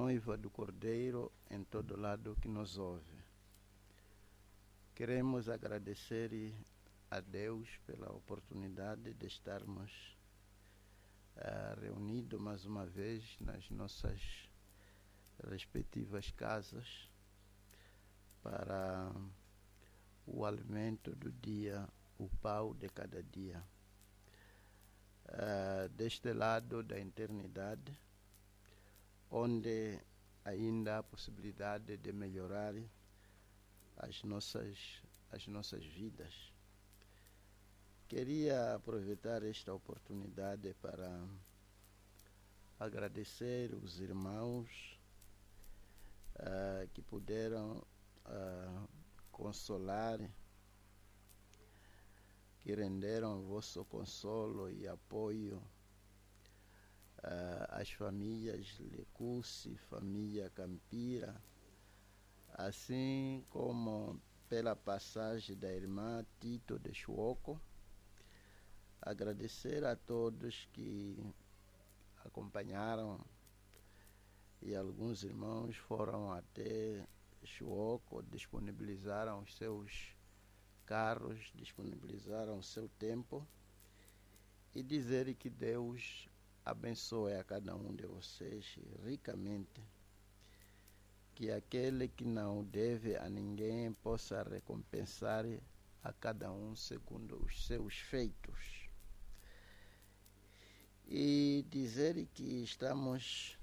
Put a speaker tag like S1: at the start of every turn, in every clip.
S1: noiva do Cordeiro em todo lado que nos ouve. Queremos agradecer a Deus pela oportunidade de estarmos reunidos mais uma vez nas nossas respectivas casas para o alimento do dia, o pão de cada dia. Deste lado da eternidade, onde ainda há possibilidade de melhorar as nossas vidas. Queria aproveitar esta oportunidade para agradecer os irmãos que puderam consolar, que renderam vosso consolo e apoio às famílias Lecusse, família Campira, assim como pela passagem da irmã Tito de Chuoco. Agradecer a todos que acompanharam, e alguns irmãos foram até Chuoco, disponibilizaram os seus carros, disponibilizaram o seu tempo, e dizer que Deus abençoe a cada um de vocês ricamente, que aquele que não deve a ninguém possa recompensar a cada um segundo os seus feitos. E dizer que estamos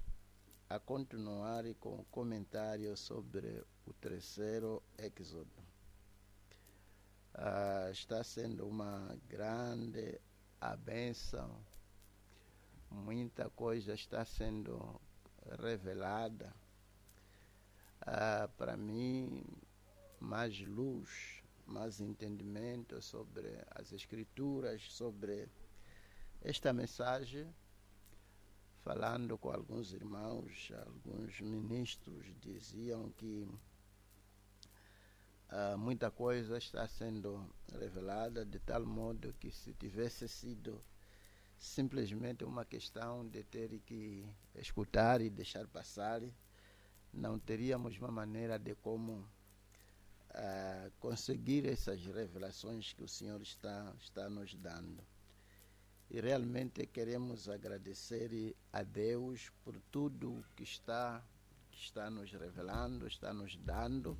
S1: a continuar com o comentário sobre o terceiro Éxodo. Está sendo uma grande bênção, muita coisa está sendo revelada. Para mim, mais luz, mais entendimento sobre as Escrituras, sobre esta mensagem. Falando com alguns irmãos, alguns ministros diziam que muita coisa está sendo revelada, de tal modo que se tivesse sido simplesmente uma questão de ter que escutar e deixar passar, não teríamos uma maneira de como conseguir essas revelações que o Senhor está nos dando. E realmente queremos agradecer a Deus por tudo que está nos revelando, está nos dando.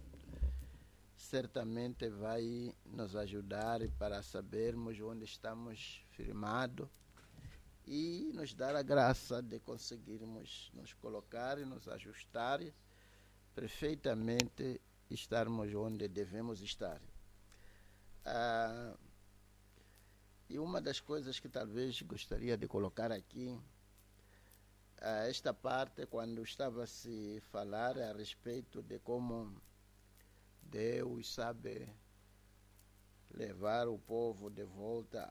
S1: Certamente vai nos ajudar para sabermos onde estamos firmados e nos dar a graça de conseguirmos nos colocar e nos ajustar perfeitamente, estarmos onde devemos estar. E uma das coisas que talvez gostaria de colocar aqui, esta parte, quando estava a se falar a respeito de como Deus sabe levar o povo de volta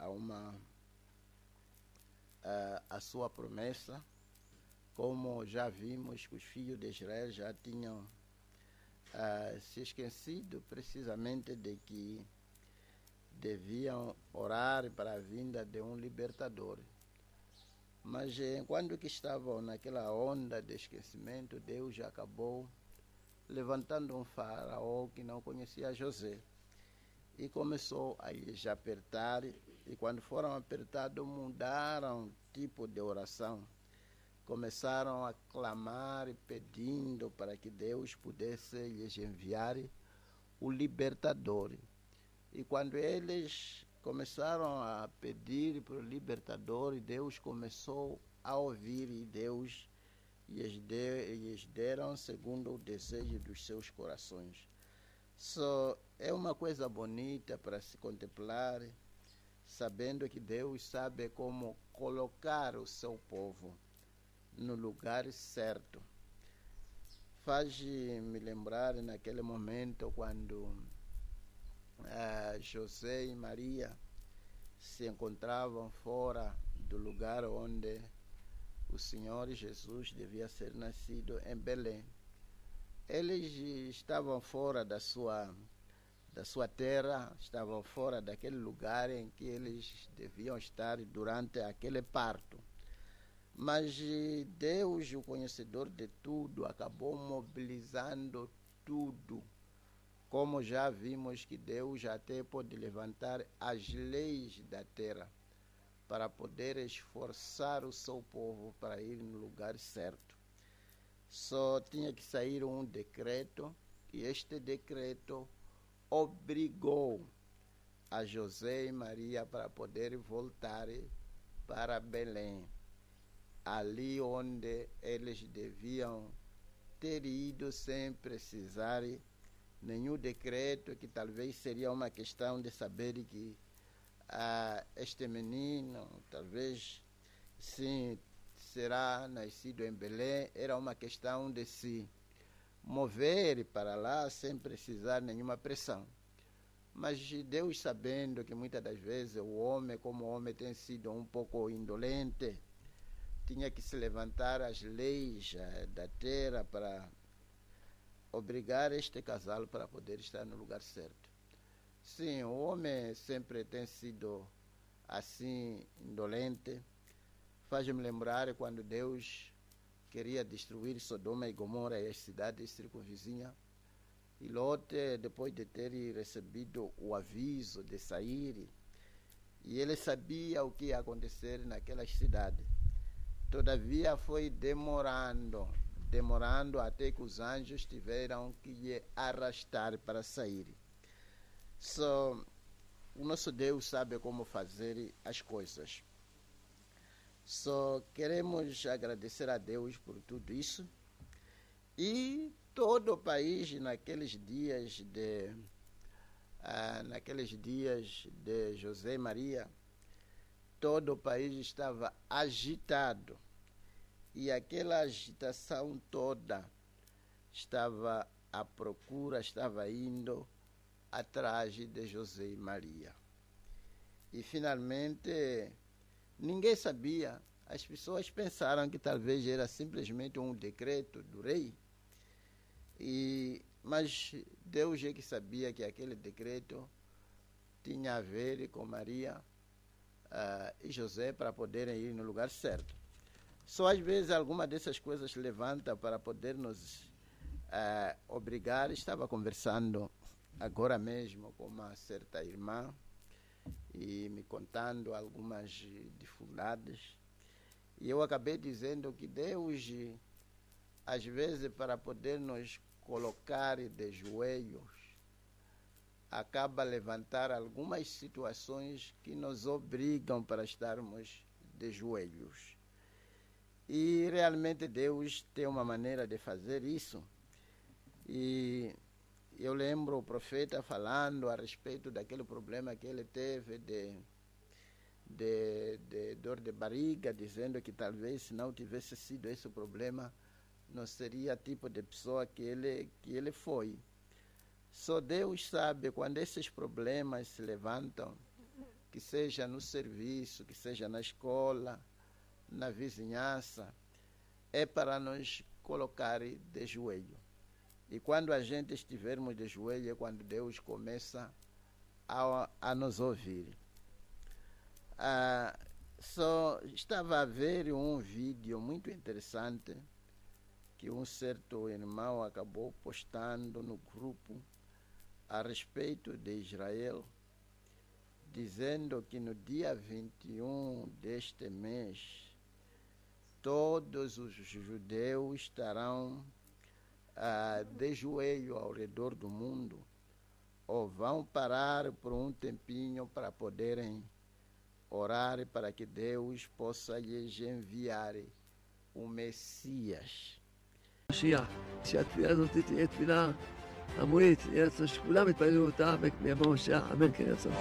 S1: a sua promessa, como já vimos que os filhos de Israel já tinham se esquecido precisamente de que deviam orar para a vinda de um libertador. Mas enquanto que estavam naquela onda de esquecimento, Deus já acabou levantando um faraó que não conhecia José e começou a lhes apertar, e quando foram apertados mudaram tipo de oração, começaram a clamar pedindo para que Deus pudesse lhes enviar o libertador. E quando eles começaram a pedir para o libertador, Deus começou a ouvir, e Deus lhes deram segundo o desejo dos seus corações. É uma coisa bonita para se contemplar, sabendo que Deus sabe como colocar o seu povo no lugar certo. Faz-me lembrar naquele momento quando José e Maria se encontravam fora do lugar onde o Senhor Jesus devia ser nascido, em Belém. Eles estavam fora da sua terra, estavam fora daquele lugar em que eles deviam estar durante aquele parto. Mas Deus, o conhecedor de tudo, acabou mobilizando tudo. Como já vimos que Deus até pode levantar as leis da terra para poder esforçar o seu povo para ir no lugar certo. Só tinha que sair um decreto, e este decreto obrigou a José e Maria para poder voltar para Belém, ali onde eles deviam ter ido sem precisar nenhum decreto, que talvez seria uma questão de saber que este menino talvez sim será nascido em Belém. Era uma questão de se mover para lá sem precisar nenhuma pressão. Mas Deus, sabendo que muitas das vezes o homem, como homem, tem sido um pouco indolente, tinha que se levantar as leis da terra para obrigar este casal para poder estar no lugar certo. Sim, o homem sempre tem sido assim, indolente. Faz-me lembrar quando Deus queria destruir Sodoma e Gomorra e as cidades circunvizinhas. E Lote, depois de ter recebido o aviso de sair, e ele sabia o que ia acontecer naquelas cidades. Todavia foi demorando até que os anjos tiveram que arrastar para sair. O nosso Deus sabe como fazer as coisas. Só queremos agradecer a Deus por tudo isso. E todo o país naqueles dias de José e Maria, todo o país estava agitado, e aquela agitação toda estava à procura, estava indo atrás de José e Maria. E finalmente ninguém sabia. As pessoas pensaram que talvez era simplesmente um decreto do rei, mas Deus é que sabia que aquele decreto tinha a ver com Maria e José para poderem ir no lugar certo. Só às vezes alguma dessas coisas levanta para poder nos obrigar. Estava conversando agora mesmo com uma certa irmã e me contando algumas dificuldades. E eu acabei dizendo que Deus, às vezes, para poder nos colocar de joelhos, acaba levantar algumas situações que nos obrigam para estarmos de joelhos. E realmente Deus tem uma maneira de fazer isso. E eu lembro o profeta falando a respeito daquele problema que ele teve de dor de barriga, dizendo que talvez se não tivesse sido esse o problema, não seria tipo de pessoa que ele foi. Só Deus sabe quando esses problemas se levantam, que seja no serviço, que seja na escola, na vizinhança, é para nos colocar de joelho. E quando a gente estivermos de joelho é quando Deus começa a nos ouvir. Só estava a ver um vídeo muito interessante que um certo irmão acabou postando no grupo a respeito de Israel, dizendo que no dia 21 deste mês todos os judeus estarão de joelho ao redor do mundo, ou vão parar por um tempinho para poderem orar para que Deus possa lhes enviar o Messias.
S2: שהתפילה הזאת תהיה תפילה המונית, יהיה רצון שכולם יתפללו אותה ויבוא משיח, אמן כן רצון.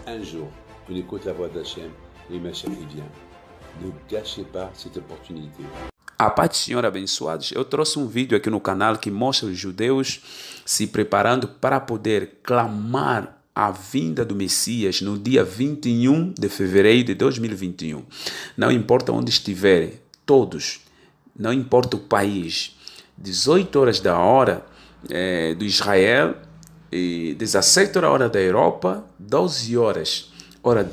S3: Un jour, on écoute la voix d'Hachem et Mashiach qui vient. Ne gâchez pas cette opportunité.
S4: A paz do Senhor, abençoados. Eu trouxe um vídeo aqui no canal que mostra os judeus se preparando para poder clamar a vinda do Messias no dia 21 de fevereiro de 2021. Não importa onde estiverem, todos, não importa o país, 18 horas da hora do Israel, 17 horas hora da Europa, 12 horas hora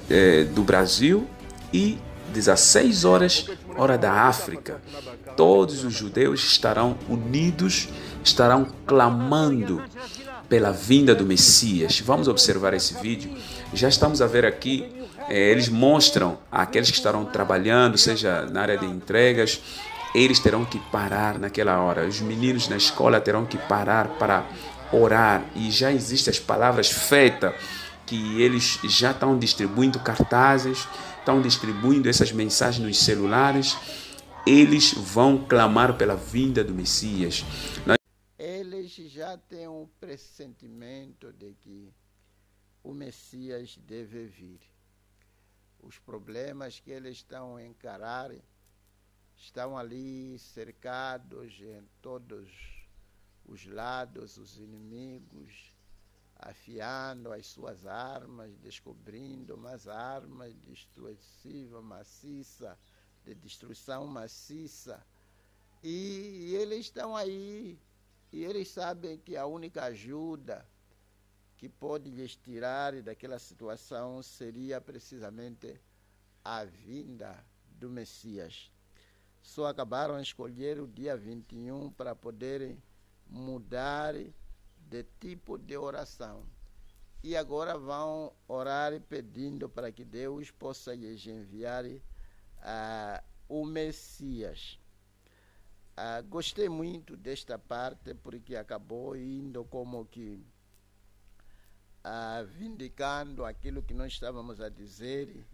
S4: do Brasil e 16 horas hora da África, todos os judeus estarão unidos, estarão clamando pela vinda do Messias. Vamos observar esse vídeo. Já estamos a ver aqui, eles mostram aqueles que estarão trabalhando, seja na área de entregas, eles terão que parar naquela hora. Os meninos na escola terão que parar para orar. E já existem as palavras feitas, que eles já estão distribuindo cartazes, estão distribuindo essas mensagens nos celulares. Eles vão clamar pela vinda do Messias.
S1: Eles já têm um pressentimento de que o Messias deve vir. Os problemas que eles estão a encarar estão ali cercados em todos os lados, os inimigos, afiando as suas armas, descobrindo umas armas destrutivas, maciça, de destruição maciça. E eles estão aí, e eles sabem que a única ajuda que pode lhes tirar daquela situação seria precisamente a vinda do Messias. Só acabaram de escolher o dia 21 para poderem mudar de tipo de oração. E agora vão orar pedindo para que Deus possa lhes enviar o Messias. Gostei muito desta parte porque acabou indo como que vindicando aquilo que nós estávamos a dizer,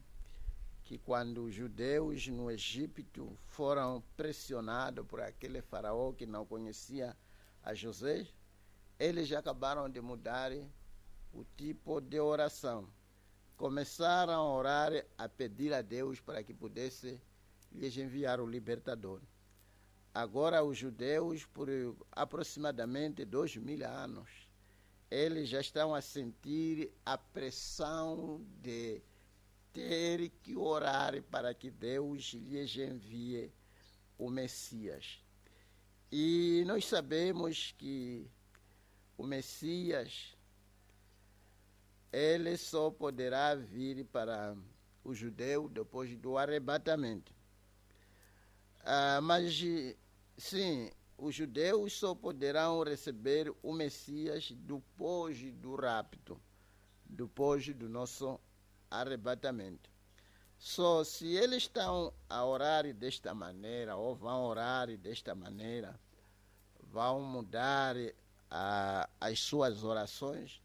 S1: que quando os judeus no Egito foram pressionados por aquele faraó que não conhecia a José, eles acabaram de mudar o tipo de oração. Começaram a orar, a pedir a Deus para que pudesse lhes enviar o libertador. Agora os judeus, por aproximadamente 2000 anos, eles já estão a sentir a pressão de ter que orar para que Deus lhes envie o Messias. E nós sabemos que o Messias, ele só poderá vir para o judeu depois do arrebatamento. Mas, sim, os judeus só poderão receber o Messias depois do rapto, depois do nosso arrebatamento. Só se eles estão a orar desta maneira, ou vão orar desta maneira, vão mudar as suas orações,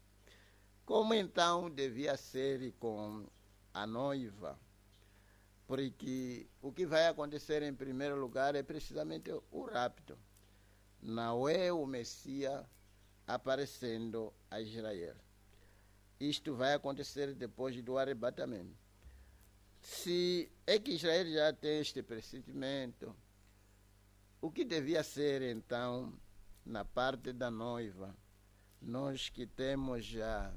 S1: como então devia ser com a noiva, porque o que vai acontecer em primeiro lugar é precisamente o rapto. Não é o Messias aparecendo a Israel. Isto vai acontecer depois do arrebatamento. Se é que Israel já tem este pressentimento, o que devia ser então na parte da noiva? Nós que temos já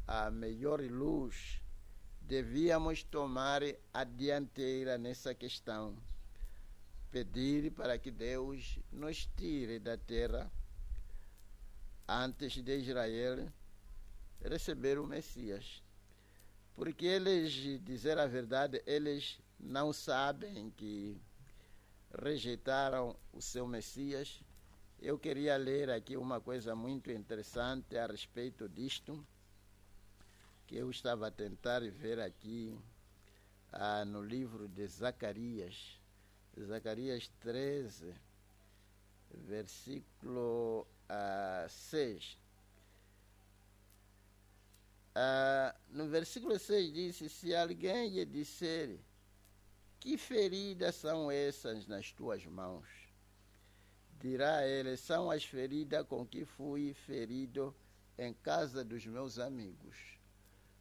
S1: a melhor luz, devíamos tomar a dianteira nessa questão. Pedir para que Deus nos tire da terra antes de Israel receber o Messias. Porque eles, dizer a verdade, eles não sabem que rejeitaram o seu Messias. Eu queria ler aqui uma coisa muito interessante a respeito disto, que eu estava a tentar ver aqui no livro de Zacarias. Zacarias 13, versículo 6. No versículo 6 diz: se alguém lhe disser, que feridas são essas nas tuas mãos? Dirá ele, são as feridas com que fui ferido em casa dos meus amigos.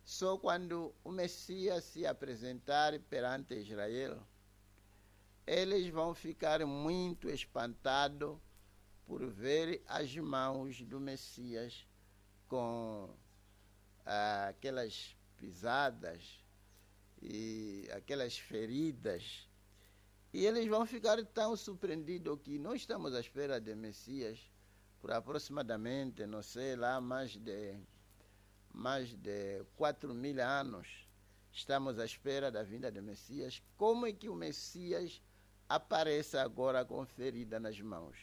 S1: Só quando o Messias se apresentar perante Israel, eles vão ficar muito espantados por ver as mãos do Messias com aquelas pisadas e aquelas feridas. E eles vão ficar tão surpreendidos que nós estamos à espera de Messias por aproximadamente, não sei lá, mais de 4000 anos. estamos à espera da vinda do Messias. Como é que o Messias aparece agora com ferida nas mãos?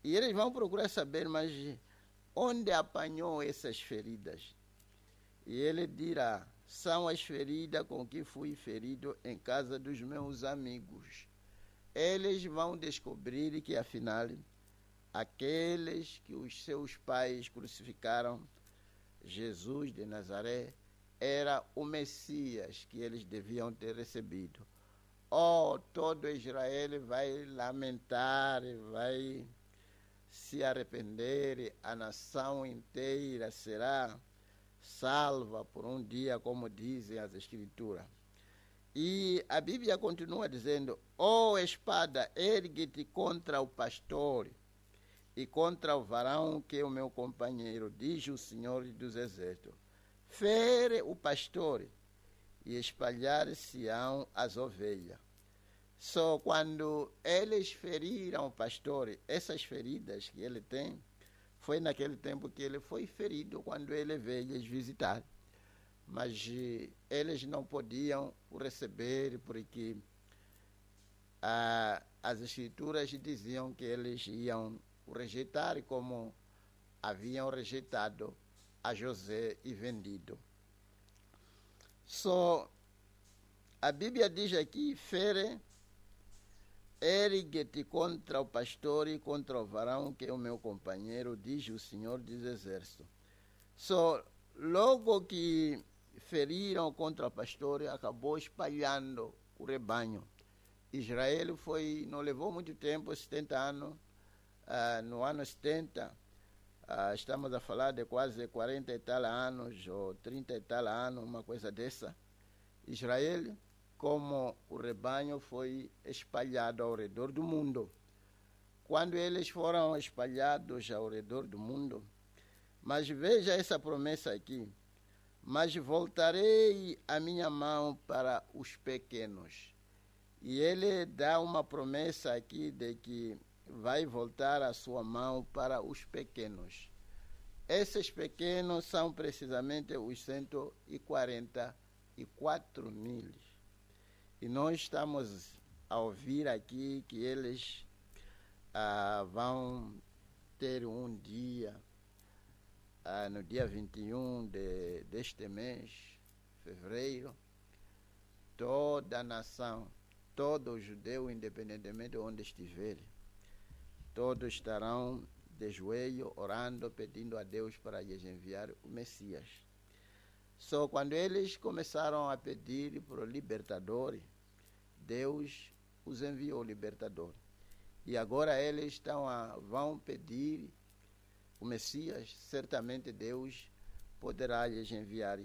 S1: E eles vão procurar saber, mas onde apanhou essas feridas? E ele dirá: são as feridas com que fui ferido em casa dos meus amigos. Eles vão descobrir que, afinal, aqueles que os seus pais crucificaram, Jesus de Nazaré, era o Messias que eles deviam ter recebido. Oh, todo Israel vai lamentar, vai se arrepender, a nação inteira será salva por um dia, como dizem as Escrituras. E a Bíblia continua dizendo: ó espada, ergue-te contra o pastor e contra o varão que é o meu companheiro, diz o Senhor dos Exércitos. Fere o pastor e espalhar-se-ão as ovelhas. Só quando eles feriram o pastor, essas feridas que ele tem, foi naquele tempo que ele foi ferido, quando ele veio lhes visitar. Mas eles não podiam o receber, porque as Escrituras diziam que eles iam o rejeitar, como haviam rejeitado a José e vendido. Só a Bíblia diz aqui: fere, ergue-te contra o pastor e contra o varão que é o meu companheiro, diz o Senhor dos Exércitos. Só logo que feriram contra o pastor, acabou espalhando o rebanho. Israel não levou muito tempo, 70 anos. No ano 70, estamos a falar de quase 40 e tal anos, ou 30 e tal anos, uma coisa dessa. Israel, como o rebanho, foi espalhado ao redor do mundo. Quando eles foram espalhados ao redor do mundo, mas veja essa promessa aqui: mas voltarei a minha mão para os pequenos. E ele dá uma promessa aqui de que vai voltar a sua mão para os pequenos. Esses pequenos são precisamente os 144 mil. E nós estamos a ouvir aqui que eles vão ter um dia, no dia 21 deste mês, fevereiro, toda a nação, todo judeu, independentemente de onde estiverem, todos estarão de joelho, orando, pedindo a Deus para lhes enviar o Messias. Só quando eles começaram a pedir para o libertador, Deus os enviou o libertador. E agora eles vão pedir o Messias. Certamente Deus poderá lhes enviar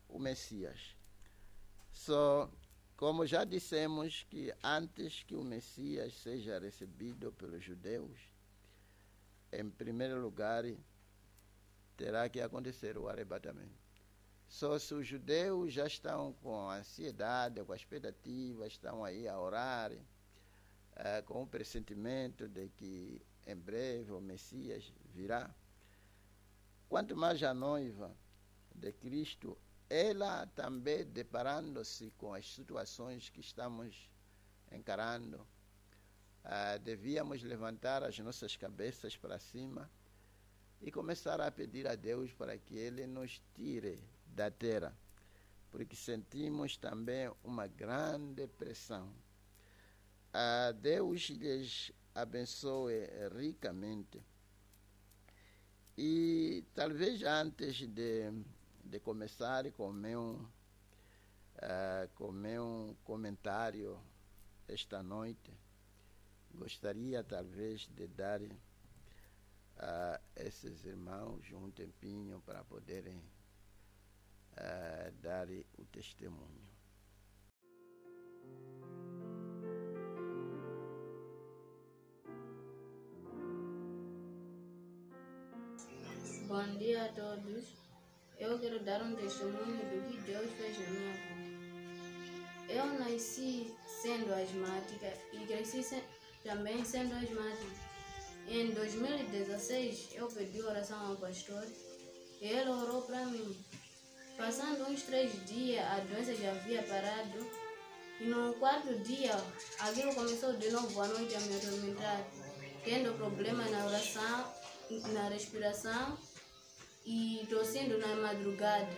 S1: o Messias. Só, como já dissemos, que antes que o Messias seja recebido pelos judeus, em primeiro lugar, terá que acontecer o arrebatamento. Só se os judeus já estão com ansiedade, com a expectativa, estão aí a orar, com o pressentimento de que em breve o Messias virá, quanto mais a noiva de Cristo, ela também deparando-se com as situações que estamos encarando, devíamos levantar as nossas cabeças para cima e começar a pedir a Deus para que Ele nos tire da terra, porque sentimos também uma grande pressão. Deus lhes abençoe ricamente. E talvez antes de começar com meu comentário esta noite, gostaria talvez de dar a esses irmãos um tempinho para poderem dar o testemunho.
S5: Bom dia a todos. Eu quero dar um testemunho do que Deus fez na minha vida. Eu nasci sendo asmática e cresci também sendo asmática. Em 2016, eu pedi oração ao pastor e ele orou para mim. Passando uns 3 dias, a doença já havia parado. E no 4º dia, aquilo começou de novo à noite a me atormentar, tendo problema na oração, na respiração e tossindo na madrugada.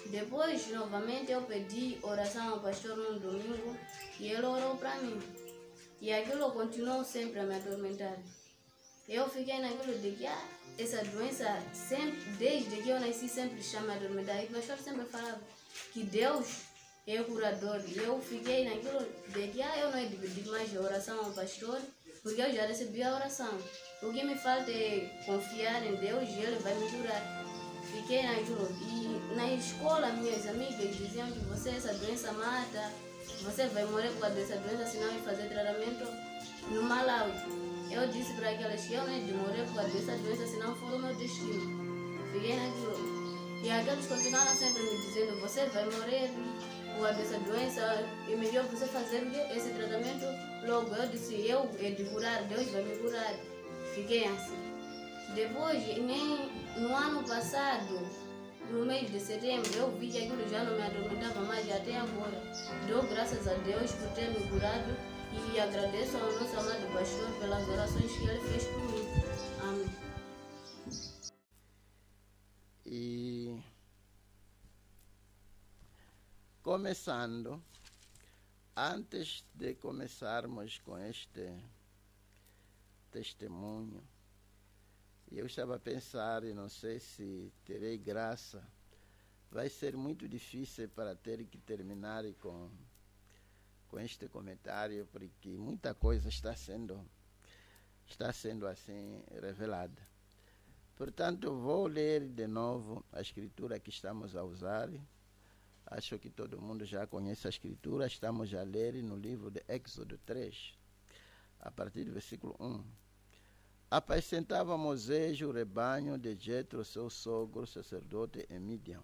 S5: Depois, novamente, eu pedi oração ao pastor no domingo e ele orou para mim. E aquilo continuou sempre a me atormentar. Eu fiquei naquilo de que essa doença, sempre, desde que eu nasci, sempre chama a atormentar. E o pastor sempre falava que Deus é o curador. E eu fiquei naquilo de que eu não ia dividir mais a oração ao pastor, porque eu já recebi a oração. O que me falta é confiar em Deus e Ele vai me curar. Fiquei naquilo. E na escola, minhas amigas diziam que essa doença mata, você vai morrer por causa dessa doença se não ir fazer tratamento no Malawi. Eu disse para aquelas que eu não ia morrer por causa dessa doença se não for o meu destino. Fiquei naquilo. E aqueles continuaram sempre me dizendo, você vai morrer por causa dessa doença, é melhor você fazer esse tratamento logo. Eu disse, eu é de curar, Deus vai me curar. Fiquei assim. Depois, no ano passado, no mês de setembro, eu vi que aquilo já não me atormentava mais até agora. Dou graças a Deus por ter me curado e agradeço ao nosso amado pastor pelas orações que ele fez por mim. Amém.
S1: E começando, antes de começarmos com este testemunho, eu estava a pensar, e não sei se terei graça, vai ser muito difícil para ter que terminar com este comentário, porque muita coisa está sendo assim revelada. Portanto, vou ler de novo a escritura que estamos a usar. Acho que todo mundo já conhece a escritura. Estamos a ler no livro de Êxodo 3, a partir do versículo 1. Apacentava Moisés o rebanho de Jetro, seu sogro, sacerdote em Midian.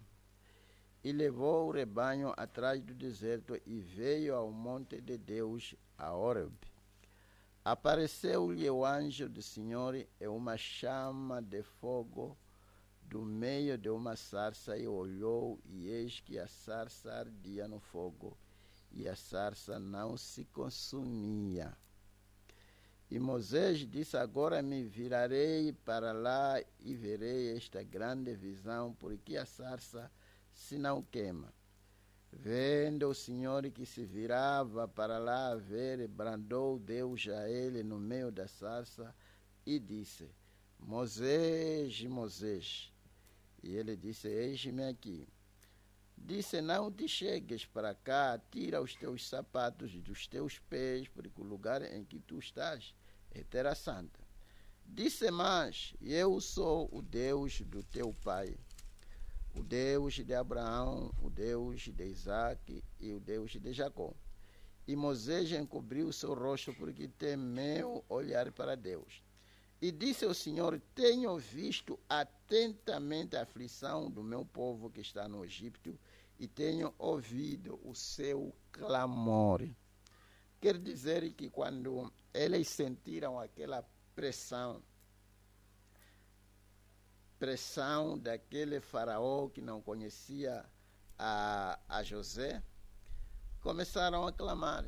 S1: E levou o rebanho atrás do deserto e veio ao monte de Deus, a Horeb. Apareceu-lhe o anjo do Senhor em uma chama de fogo do meio de uma sarça, e olhou, e eis que a sarça ardia no fogo, e a sarça não se consumia. E Moisés disse, agora me virarei para lá e verei esta grande visão, porque a sarça se não queima. Vendo o Senhor que se virava para lá a ver, brandou Deus a ele no meio da sarça e disse, Moisés, Moisés. E ele disse, eis-me aqui. Disse, não te chegues para cá, tira os teus sapatos dos teus pés, porque o lugar em que tu estás é terra santa. Disse mais, eu sou o Deus do teu pai, o Deus de Abraão, o Deus de Isaac e o Deus de Jacó. E Moisés encobriu o seu rosto porque temeu olhar para Deus. E disse ao Senhor, tenho visto atentamente a aflição do meu povo que está no Egito e tenho ouvido o seu clamor. Quer dizer que quando eles sentiram aquela pressão daquele faraó que não conhecia a José, começaram a clamar.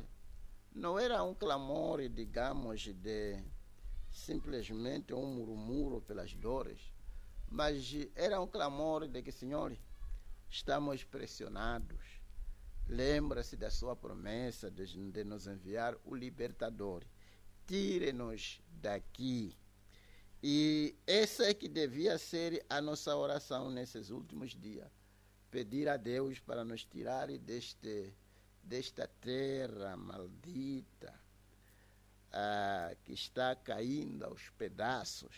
S1: Não era um clamor, digamos, de simplesmente um murmúrio pelas dores, mas era um clamor de que, Senhor, estamos pressionados. Lembra-se da sua promessa de nos enviar o libertador. Tire-nos daqui. E essa é que devia ser a nossa oração nesses últimos dias. Pedir a Deus para nos tirar desta terra maldita que está caindo aos pedaços.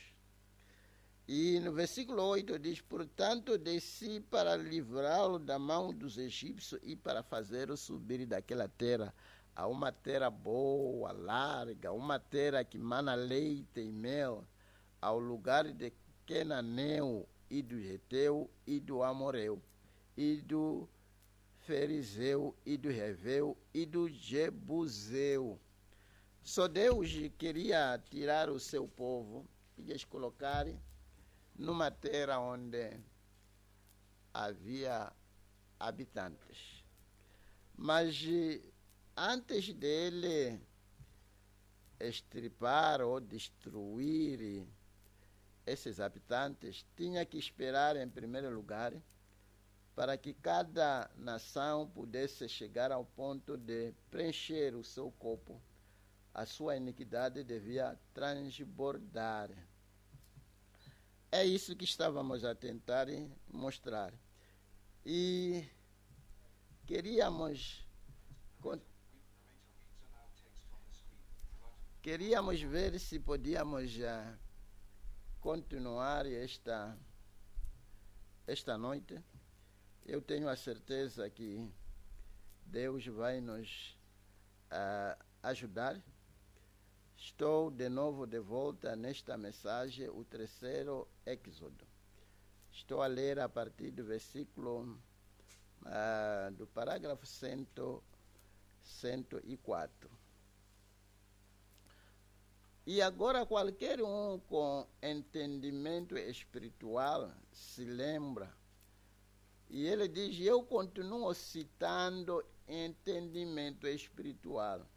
S1: E no versículo 8 diz, portanto, desci para livrá-lo da mão dos egípcios e para fazê-lo subir daquela terra a uma terra boa, larga, uma terra que mana leite e mel, ao lugar de Cananeu e do Heteu e do Amoreu e do Ferizeu e do Heveu e do Jebuseu. Só Deus queria tirar o seu povo e lhes colocar numa terra onde havia habitantes. Mas antes dele extirpar ou destruir esses habitantes, tinha que esperar, em primeiro lugar, para que cada nação pudesse chegar ao ponto de preencher o seu corpo. A sua iniquidade devia transbordar. É isso que estávamos a tentar mostrar. E queríamos ver se podíamos continuar esta noite. Eu tenho a certeza que Deus vai nos ajudar. Estou de novo de volta nesta mensagem, o terceiro Êxodo. Estou a ler a partir do versículo do parágrafo 104. E agora qualquer um com entendimento espiritual se lembra. E ele diz, eu continuo citando entendimento espiritual.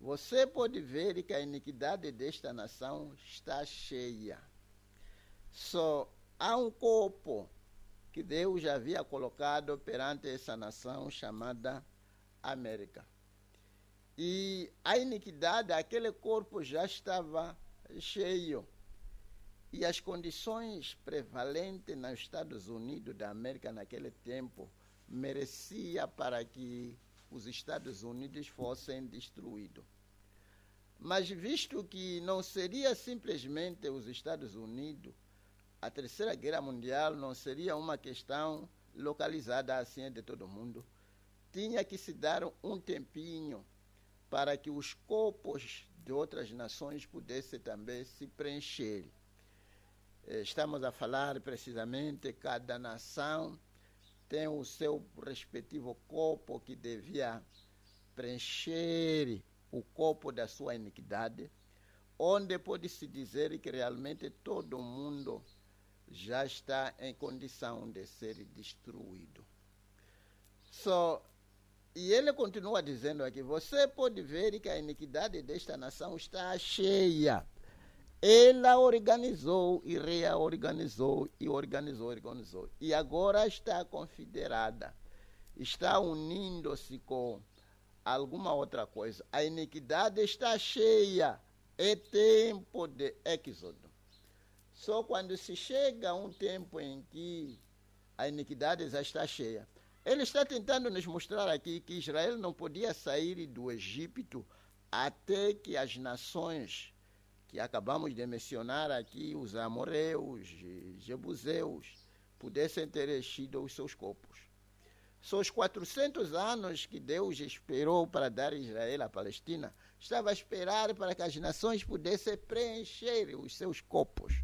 S1: Você pode ver que a iniquidade desta nação está cheia. Só há um corpo que Deus já havia colocado perante essa nação chamada América. E a iniquidade, aquele corpo já estava cheio. E as condições prevalentes nos Estados Unidos da América naquele tempo merecia para que os Estados Unidos fossem destruídos. Mas visto que não seria simplesmente os Estados Unidos, a Terceira Guerra Mundial não seria uma questão localizada assim de todo mundo, tinha que se dar um tempinho para que os corpos de outras nações pudessem também se preencher. Estamos a falar precisamente, cada nação tem o seu respectivo corpo que devia preencher o corpo da sua iniquidade, onde pode-se dizer que realmente todo mundo já está em condição de ser destruído. E ele continua dizendo aqui, você pode ver que a iniquidade desta nação está cheia. Ela organizou e reorganizou e organizou. E agora está confederada. Está unindo-se com alguma outra coisa. A iniquidade está cheia. É tempo de êxodo. Só quando se chega a um tempo em que a iniquidade já está cheia. Ele está tentando nos mostrar aqui que Israel não podia sair do Egito até que as nações que acabamos de mencionar aqui, os amoreus, jebuseus, pudessem ter enchido os seus corpos. São os 400 anos que Deus esperou para dar a Israel a Palestina, estava a esperar para que as nações pudessem preencher os seus corpos.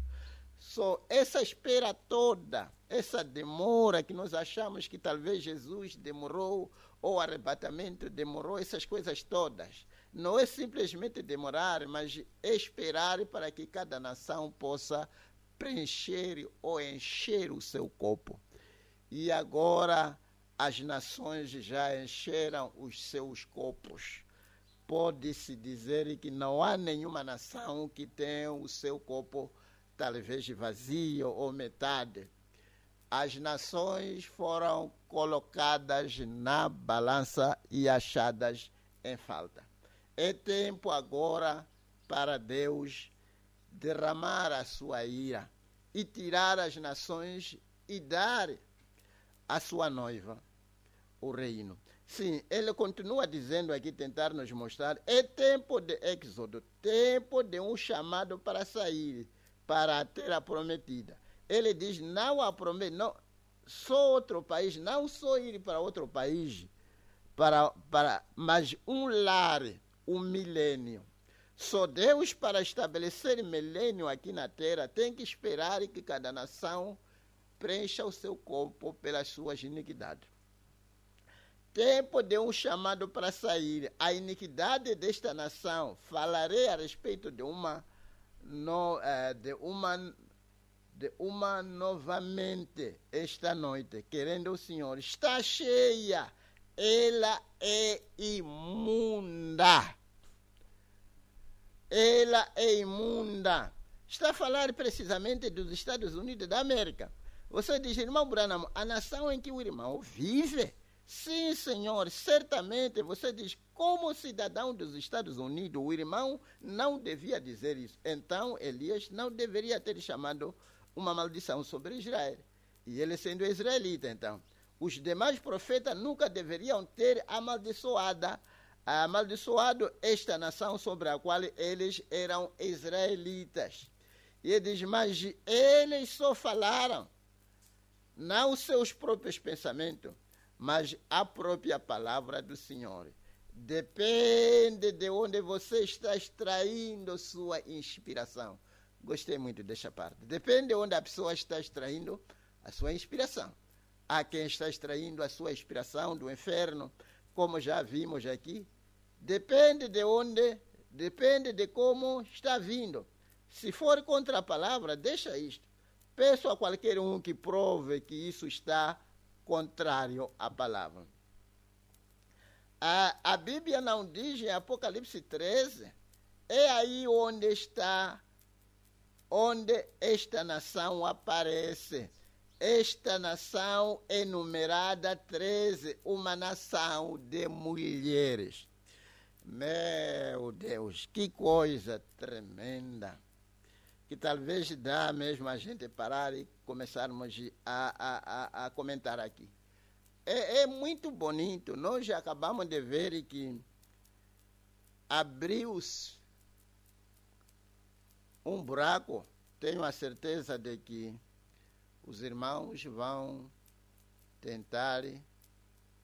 S1: Só essa espera toda, essa demora que nós achamos que talvez Jesus demorou, ou o arrebatamento demorou, essas coisas todas, não é simplesmente demorar, mas esperar para que cada nação possa preencher ou encher o seu corpo. E agora as nações já encheram os seus corpos. Pode-se dizer que não há nenhuma nação que tenha o seu corpo talvez vazio ou metade. As nações foram colocadas na balança e achadas em falta. É tempo agora para Deus derramar a sua ira e tirar as nações e dar a sua noiva o reino. Sim, ele continua dizendo aqui, tentar nos mostrar, é tempo de êxodo, tempo de um chamado para sair, para a terra prometida. Ele diz, não a promete, não, só outro país, não só ir para outro país, mas um lar, um milênio. Só Deus, para estabelecer milênio aqui na terra, tem que esperar que cada nação preencha o seu corpo pelas suas iniquidades. Tempo de um chamado para sair. A iniquidade desta nação, falarei a respeito de uma de uma novamente esta noite, querendo o Senhor, está cheia, ela é imunda. Ela é imunda. Está a falar precisamente dos Estados Unidos da América. Você diz, irmão Branham, a nação em que o irmão vive? Sim, senhor, certamente. Você diz, como cidadão dos Estados Unidos, o irmão não devia dizer isso. Então, Elias não deveria ter chamado uma maldição sobre Israel. E ele sendo israelita, então. Os demais profetas nunca deveriam ter amaldiçoado esta nação sobre a qual eles eram israelitas. E ele diz, mas eles só falaram, não seus próprios pensamentos, mas a própria palavra do Senhor. Depende de onde você está extraindo sua inspiração. Gostei muito desta parte. Depende de onde a pessoa está extraindo a sua inspiração. Há quem está extraindo a sua inspiração do inferno, como já vimos aqui. Depende de onde, depende de como está vindo. Se for contra a palavra, deixa isto. Peço a qualquer um que prove que isso está contrário à palavra. A Bíblia não diz em Apocalipse 13, é aí onde esta nação aparece. Esta nação enumerada 13, uma nação de mulheres. Meu Deus, que coisa tremenda. Que talvez dá mesmo a gente parar e começarmos a comentar aqui. É muito bonito. Nós já acabamos de ver que abriu-se um buraco. Tenho a certeza de que os irmãos vão tentar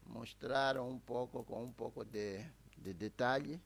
S1: mostrar com um pouco de detalhe.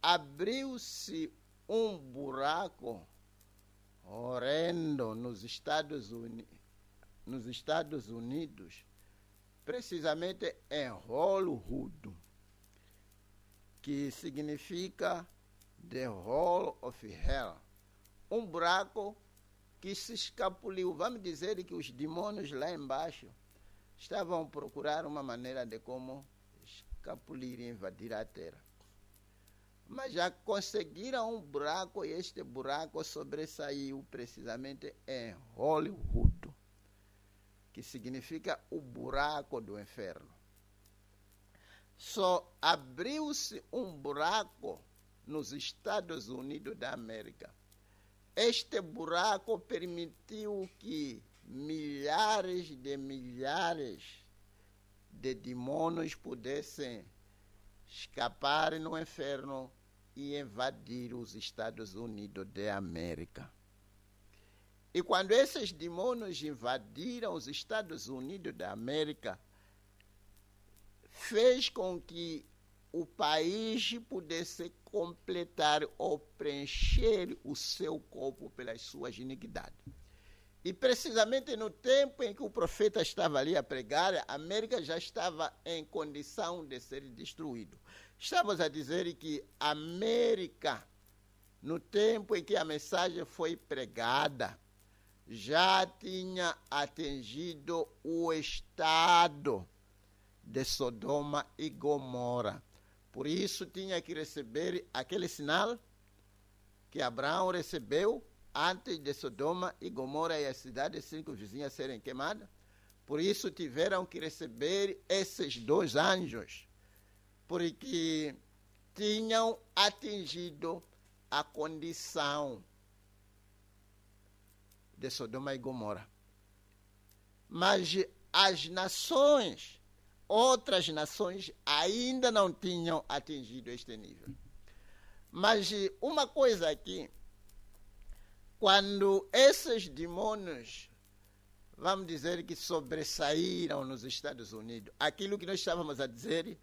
S1: Abriu-se um buraco horrendo nos Estados Unidos, precisamente em Hollywood, que significa The Hole of Hell, um buraco que se escapuliu. Vamos dizer que os demônios lá embaixo estavam a procurar uma maneira de como escapulir e invadir a terra. Mas já conseguiram um buraco e este buraco sobressaiu precisamente em Hollywood, que significa o buraco do inferno. Só abriu-se um buraco nos Estados Unidos da América. Este buraco permitiu que milhares de demônios pudessem escapar no inferno e invadir os Estados Unidos da América. E quando esses demônios invadiram os Estados Unidos da América, fez com que o país pudesse completar ou preencher o seu corpo pelas suas iniquidades. E precisamente no tempo em que o profeta estava ali a pregar, a América já estava em condição de ser destruída. Estamos a dizer que a América, no tempo em que a mensagem foi pregada, já tinha atingido o estado de Sodoma e Gomorra. Por isso tinha que receber aquele sinal que Abraão recebeu antes de Sodoma e Gomorra e as cidades 5 vizinhas serem queimadas. Por isso tiveram que receber esses 2 anjos, porque tinham atingido a condição de Sodoma e Gomorra. Mas as nações, outras nações, ainda não tinham atingido este nível. Mas uma coisa aqui, quando esses demônios, vamos dizer que sobressaíram nos Estados Unidos, aquilo que nós estávamos a dizer,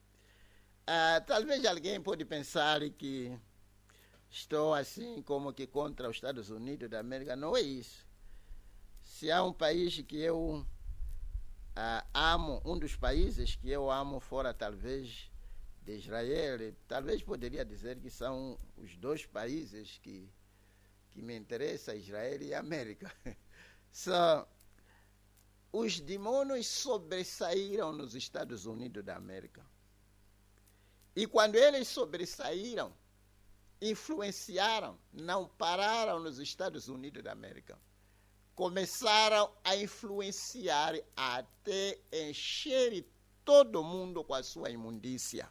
S1: talvez alguém pode pensar que estou assim como que contra os Estados Unidos da América. Não é isso. Se há um país que eu amo, um dos países que eu amo fora talvez de Israel, talvez poderia dizer que são os 2 países que me interessam, Israel e América. Os demônios sobressaíram nos Estados Unidos da América. E quando eles sobressaíram, influenciaram, não pararam nos Estados Unidos da América. Começaram a influenciar até encher todo mundo com a sua imundícia.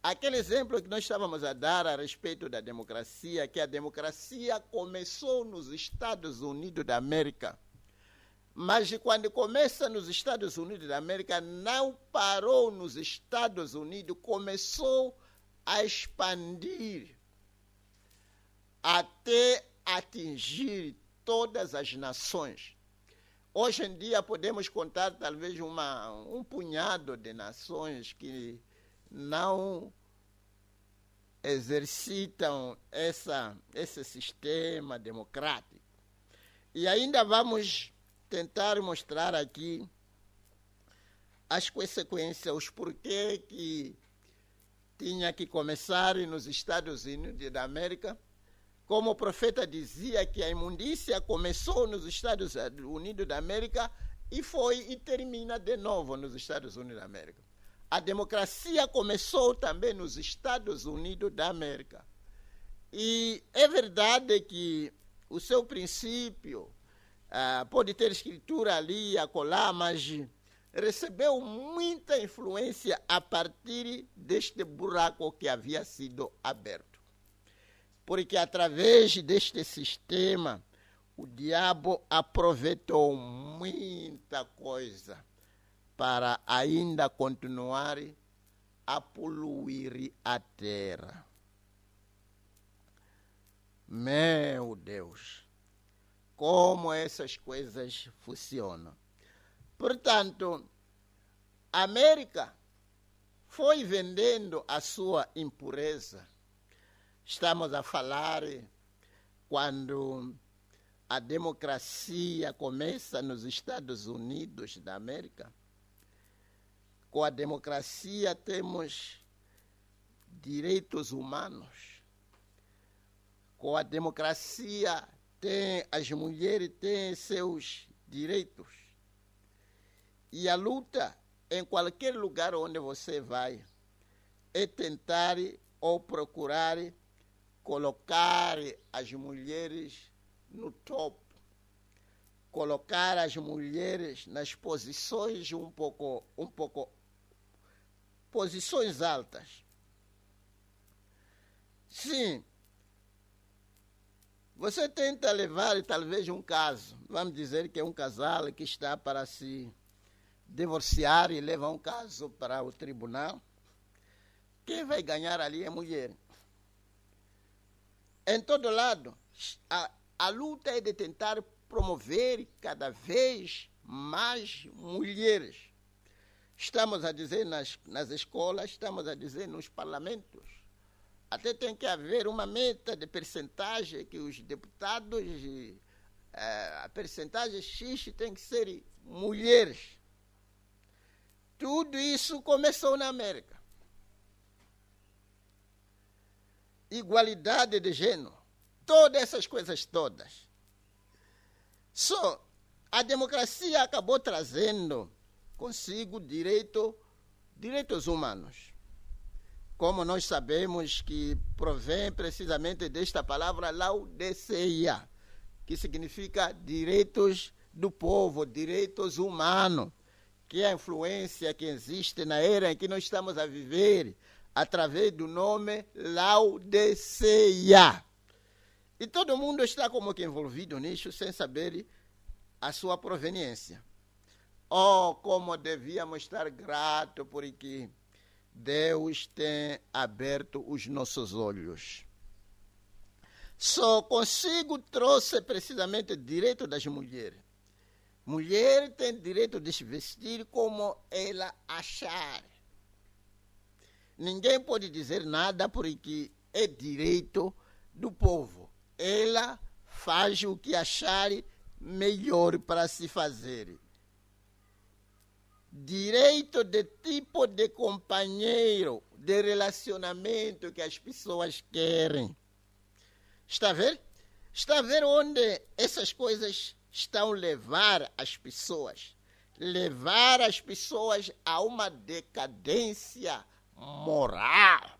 S1: Aquele exemplo que nós estávamos a dar a respeito da democracia, que a democracia começou nos Estados Unidos da América, mas quando começa nos Estados Unidos da América, não parou nos Estados Unidos, começou a expandir até atingir todas as nações. Hoje em dia podemos contar talvez um punhado de nações que não exercitam esse sistema democrático. E ainda vamos tentar mostrar aqui as consequências, os porquê que tinha que começar nos Estados Unidos da América. Como o profeta dizia que a imundícia começou nos Estados Unidos da América e termina de novo nos Estados Unidos da América. A democracia começou também nos Estados Unidos da América. E é verdade que o seu princípio pode ter escritura ali e acolá, mas recebeu muita influência a partir deste buraco que havia sido aberto. Porque através deste sistema, o diabo aproveitou muita coisa para ainda continuar a poluir a terra. Meu Deus, como essas coisas funcionam. Portanto, a América foi vendendo a sua impureza. Estamos a falar quando a democracia começa nos Estados Unidos da América. Com a democracia temos direitos humanos. Com a democracia as mulheres têm seus direitos. E a luta em qualquer lugar onde você vai é tentar ou procurar colocar as mulheres no topo, colocar as mulheres nas posições um pouco posições altas. Sim, você tenta levar talvez um caso, vamos dizer que é um casal que está para se divorciar e leva um caso para o tribunal. quem vai ganhar ali é mulher. Em todo lado, a luta é de tentar promover cada vez mais mulheres. Estamos a dizer nas escolas, estamos a dizer nos parlamentos. Até tem que haver uma meta de percentagem que os deputados, a percentagem X tem que ser mulheres. Tudo isso começou na América. Igualdade de gênero, todas essas coisas todas. Só a democracia acabou trazendo consigo direitos humanos. Como nós sabemos que provém precisamente desta palavra Laodiceia, que significa direitos do povo, direitos humanos, que é a influência que existe na era em que nós estamos a viver, através do nome Laodiceia. E todo mundo está como que envolvido nisso, sem saber a sua proveniência. Oh, como devíamos estar gratos porque Deus tem aberto os nossos olhos. Só consigo trouxe precisamente o direito das mulheres. Mulher tem direito de se vestir como ela achar. Ninguém pode dizer nada porque é direito do povo. Ela faz o que achar melhor para se fazer. Direito de tipo de companheiro, de relacionamento que as pessoas querem. Está a ver? Está a ver onde essas coisas estão levar as pessoas? Levar as pessoas a uma decadência moral.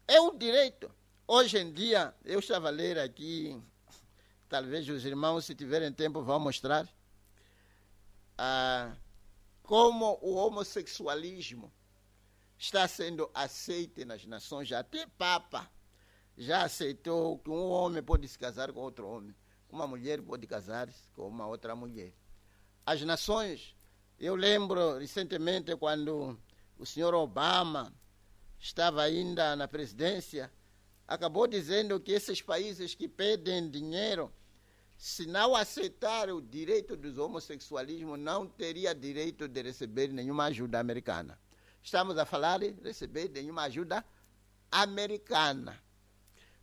S1: É um direito. Hoje em dia, eu estava a ler aqui, talvez os irmãos, se tiverem tempo, vão mostrar como o homossexualismo está sendo aceito nas nações. Até Papa já aceitou que um homem pode se casar com outro homem, uma mulher pode casar-se com uma outra mulher. As nações, eu lembro recentemente quando o senhor Obama estava ainda na presidência, acabou dizendo que esses países que pedem dinheiro, se não aceitar o direito dos homossexualismo, não teria direito de receber nenhuma ajuda americana. Estamos a falar de receber nenhuma ajuda americana.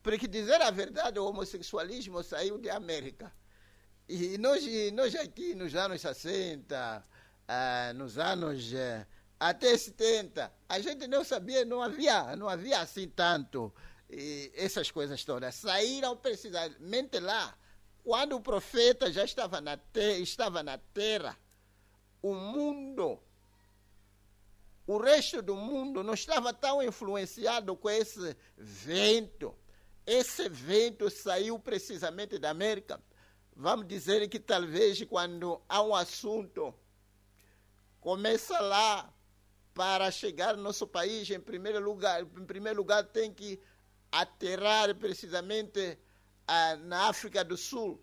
S1: Porque, dizer a verdade, o homossexualismo saiu da América. E nós aqui, nos anos 60, nos anos até 70, a gente não sabia, não havia assim tanto essas coisas todas. Saíram precisamente lá, quando o profeta já estava na terra, o mundo, o resto do mundo não estava tão influenciado com esse vento. Esse vento saiu precisamente da América. Vamos dizer que talvez quando há um assunto, começa lá para chegar no nosso país, em primeiro lugar tem que aterrar precisamente na África do Sul,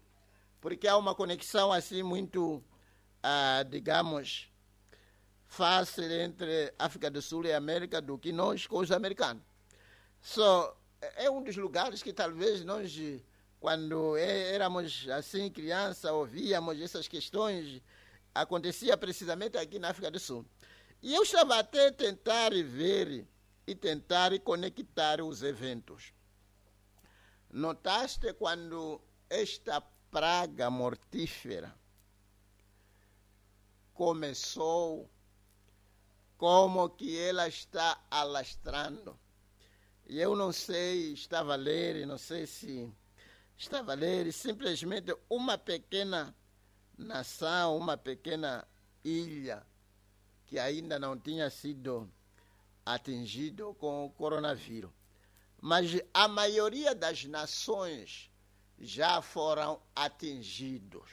S1: porque há uma conexão assim muito, digamos, fácil entre África do Sul e América do que nós com os americanos. É um dos lugares que talvez nós, quando éramos assim criança, ouvíamos essas questões, acontecia precisamente aqui na África do Sul. E eu estava até a tentar ver e tentar conectar os eventos. Notaste quando esta praga mortífera começou, como que ela está alastrando? E eu não sei, estava a ler, não sei se estava a ler, simplesmente uma pequena nação, uma pequena ilha que ainda não tinha sido atingido com o coronavírus. Mas a maioria das nações já foram atingidos.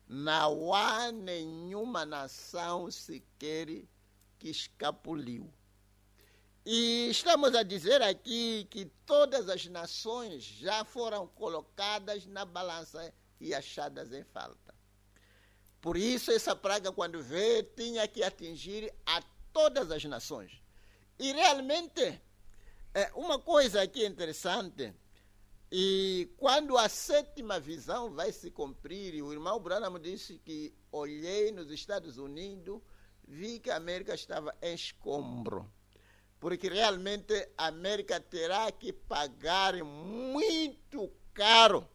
S1: Não há nenhuma nação sequer que escapuliu. E estamos a dizer aqui que todas as nações já foram colocadas na balança e achadas em falta. Por isso, essa praga, quando veio, tinha que atingir a todas as nações. E realmente, uma coisa aqui interessante, e quando a 7ª visão vai se cumprir, o irmão Branham disse que olhei nos Estados Unidos, vi que a América estava em escombro, porque realmente a América terá que pagar muito caro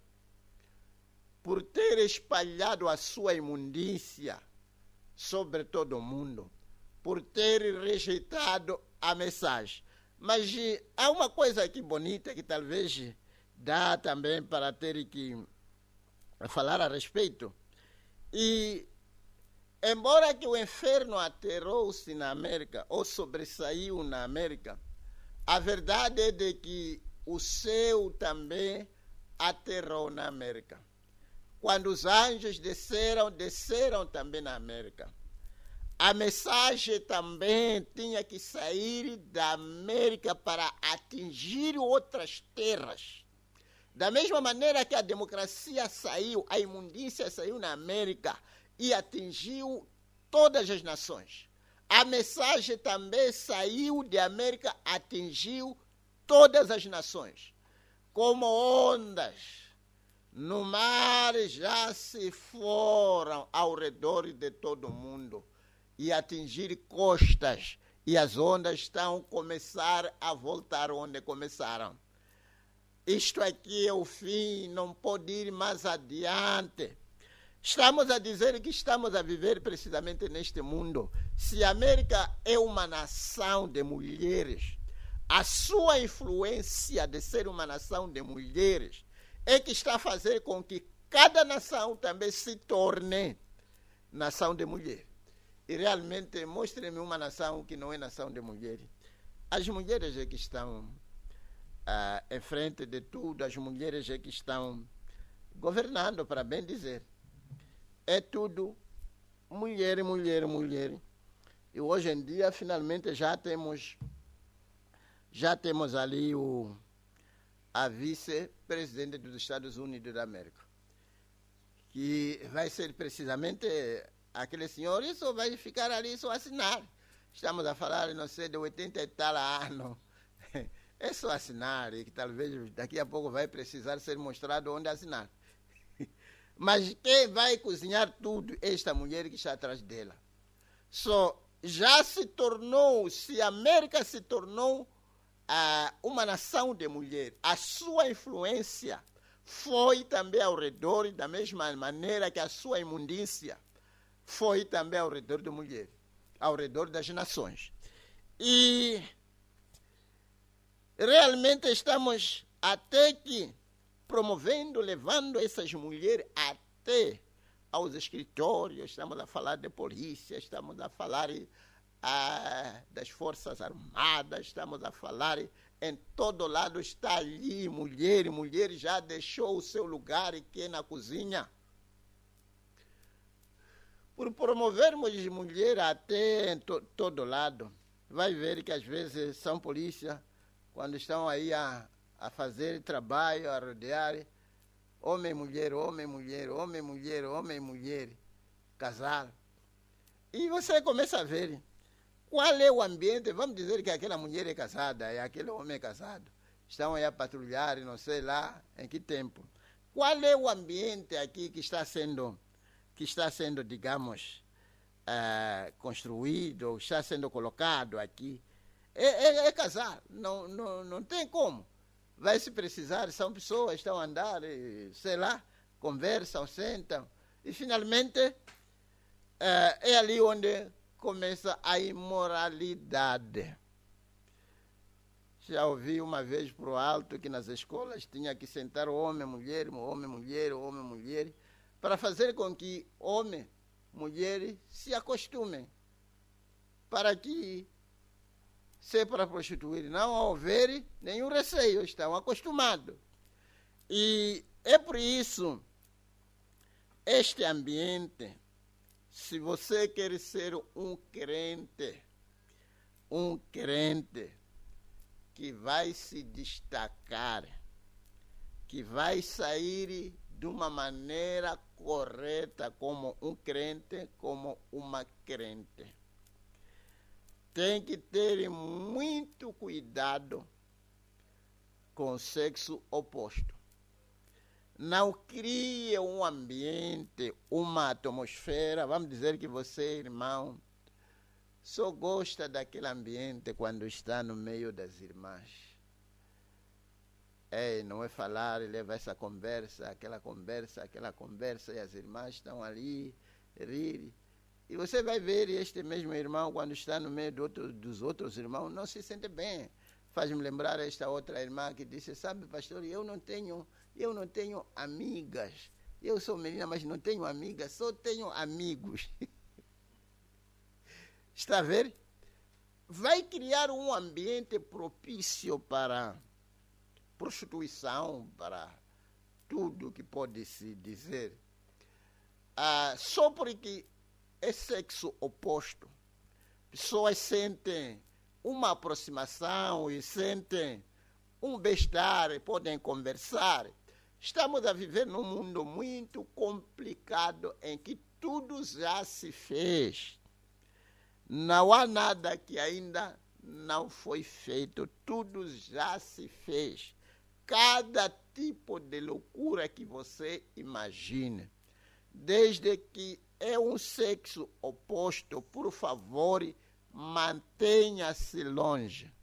S1: por ter espalhado a sua imundícia sobre todo o mundo, por ter rejeitado a mensagem. Mas há uma coisa aqui bonita que talvez dá também para ter que falar a respeito. E, embora que o inferno aterrou-se na América, ou sobressaiu na América, a verdade é de que o céu também aterrou na América. Quando os anjos desceram também na América. A mensagem também tinha que sair da América para atingir outras terras. Da mesma maneira que a democracia saiu, a imundícia saiu na América e atingiu todas as nações. A mensagem também saiu da América, atingiu todas as nações. Como ondas no mar já se foram ao redor de todo o mundo e atingir costas, e as ondas estão a começar a voltar onde começaram. Isto aqui é o fim, não pode ir mais adiante. Estamos a dizer que estamos a viver precisamente neste mundo. Se a América é uma nação de mulheres, a sua influência de ser uma nação de mulheres é que está a fazer com que cada nação também se torne nação de mulher. E realmente, mostre-me uma nação que não é nação de mulheres. As mulheres é que estão em frente de tudo, as mulheres é que estão governando, para bem dizer. É tudo mulher, mulher, mulher. E hoje em dia, finalmente, já temos ali a vice-presidente dos Estados Unidos da América, que vai ser precisamente aquele senhor, isso vai ficar ali só assinar. Estamos a falar, não sei, de 80 e tal anos. É só assinar, e que talvez daqui a pouco vai precisar ser mostrado onde assinar. Mas quem vai cozinhar tudo é esta mulher que está atrás dela. Já se tornou, se a América se tornou uma nação de mulher, a sua influência foi também ao redor, da mesma maneira que a sua imundícia foi também ao redor da mulher, ao redor das nações. E realmente estamos até que promovendo, levando essas mulheres até aos escritórios, estamos a falar de polícia, estamos a falar das Forças Armadas, estamos a falar em todo lado, está ali mulher já deixou o seu lugar que é na cozinha. Por promovermos mulher até em todo lado, vai ver que às vezes são polícia, quando estão aí a fazer trabalho, a rodear, homem, mulher, homem, mulher, homem, mulher, homem, mulher, casal. E você começa a ver qual é o ambiente. Vamos dizer que aquela mulher é casada, e aquele homem é casado. Estão aí a patrulhar, não sei lá em que tempo. Qual é o ambiente aqui que está sendo, digamos, construído, está sendo colocado aqui? É casar, não tem como. Vai se precisar, são pessoas, estão a andar, sei lá, conversam, sentam, e finalmente é ali onde começa a imoralidade. Já ouvi uma vez para o alto que nas escolas tinha que sentar homem, mulher, homem, mulher, homem, mulher, para fazer com que homem, mulher se acostumem, para que se para prostituir não houver nenhum receio, estão acostumados. E é por isso, este ambiente, se você quer ser um crente que vai se destacar, que vai sair de uma maneira correta como um crente, como uma crente, tem que ter muito cuidado com o sexo oposto. Não crie um ambiente, uma atmosfera. Vamos dizer que você, irmão, só gosta daquele ambiente quando está no meio das irmãs. Não é falar, leva essa conversa, aquela conversa, e as irmãs estão ali, rir. E você vai ver este mesmo irmão, quando está no meio dos outros irmãos, não se sente bem. Faz-me lembrar esta outra irmã que disse, sabe, pastor, eu não tenho amigas. Eu sou menina, mas não tenho amigas, só tenho amigos. Está a ver? Vai criar um ambiente propício para prostituição, para tudo que pode se dizer. Só porque é sexo oposto, pessoas sentem uma aproximação e sentem um bem-estar, podem conversar. Estamos a viver num mundo muito complicado em que tudo já se fez. Não há nada que ainda não foi feito, tudo já se fez. Cada tipo de loucura que você imagine, desde que é um sexo oposto, por favor, mantenha-se longe.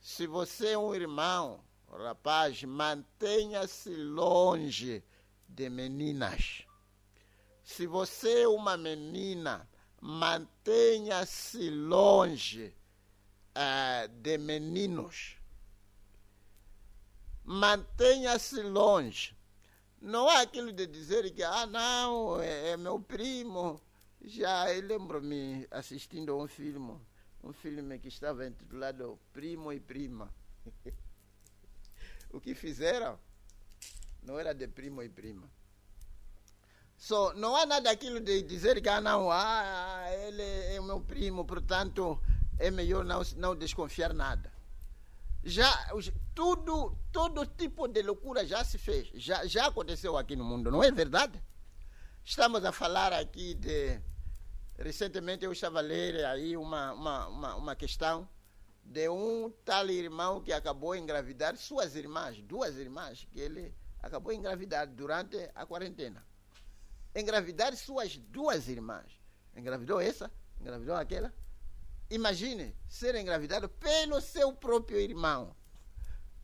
S1: Se você é um irmão, rapaz, mantenha-se longe de meninas. Se você é uma menina, mantenha-se longe de meninos. Mantenha-se longe. Não há aquilo de dizer que, não, é meu primo. Já eu lembro-me assistindo a um filme que estava intitulado Primo e Prima. O que fizeram não era de primo e prima. Não há nada aquilo de dizer que, ele é o meu primo, portanto, é melhor não desconfiar nada. Todo tipo de loucura já se fez, já aconteceu aqui no mundo, não é verdade? Estamos a falar aqui recentemente eu estava a ler aí uma questão de um tal irmão que acabou de engravidar suas irmãs, 2 irmãs, que ele acabou de engravidar durante a quarentena. Engravidar suas 2 irmãs. Engravidou essa, engravidou aquela. Imagine ser engravidado pelo seu próprio irmão.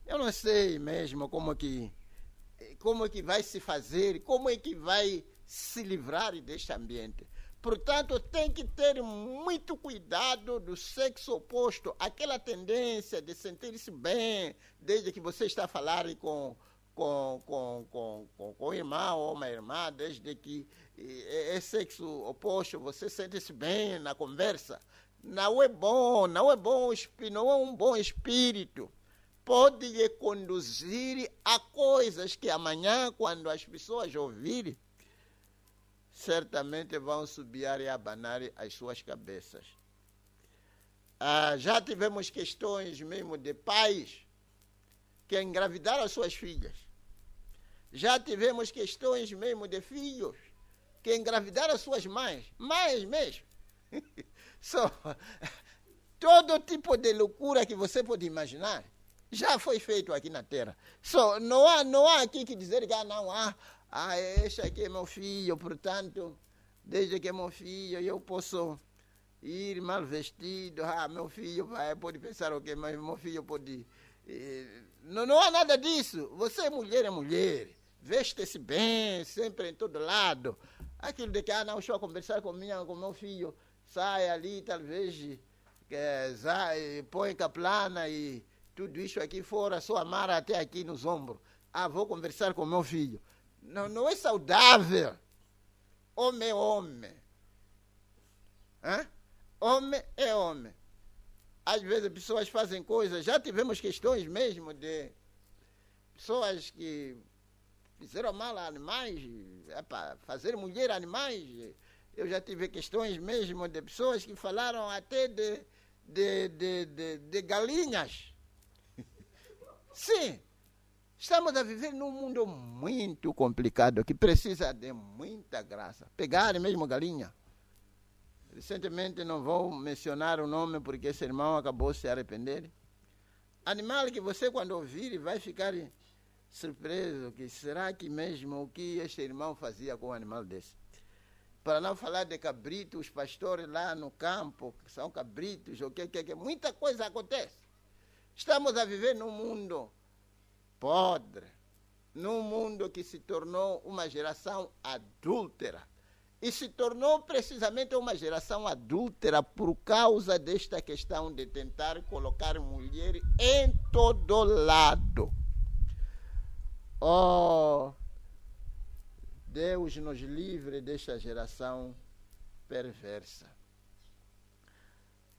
S1: Eu não sei mesmo como é que vai se fazer, como é que vai se livrar deste ambiente. Portanto, tem que ter muito cuidado do sexo oposto, aquela tendência de sentir-se bem, desde que você está a falar com o irmão ou uma irmã, desde que é sexo oposto, você sente-se bem na conversa. Não é bom, não é um bom espírito. Pode lhe conduzir a coisas que amanhã, quando as pessoas ouvirem, certamente vão subiar e abanar as suas cabeças. Já tivemos questões mesmo de pais que engravidaram as suas filhas. Já tivemos questões mesmo de filhos que engravidaram as suas mães mesmo. Todo tipo de loucura que você pode imaginar já foi feito aqui na Terra. Não há aqui que dizer que este aqui é meu filho, portanto, desde que é meu filho, eu posso ir mal vestido. Meu filho pode pensar o quê, mas meu filho pode... Não há nada disso. Você é mulher. Veste-se bem, sempre em todo lado. Aquilo de que, estou a conversar com meu filho, sai ali, talvez, põe caplana e tudo isso aqui fora, só amarra até aqui nos ombros. Vou conversar com meu filho. Não é saudável. Homem é homem. Homem é homem. Às vezes pessoas fazem coisas, já tivemos questões mesmo de pessoas que fizeram mal a animais, fazer mulher a animais. Eu já tive questões mesmo de pessoas que falaram até de galinhas. Sim, estamos a viver num mundo muito complicado que precisa de muita graça. Pegarem mesmo galinha, Recentemente, não vou mencionar o nome porque esse irmão acabou de se arrepender. Animal que você, quando ouvir, vai ficar surpreso, que será que mesmo o que este irmão fazia com um animal desse? Para não falar de cabritos, os pastores lá no campo, que são cabritos, muita coisa acontece. Estamos a viver num mundo podre, num mundo que se tornou uma geração adúltera. E se tornou precisamente uma geração adúltera por causa desta questão de tentar colocar mulher em todo lado. Oh, Deus nos livre desta geração perversa.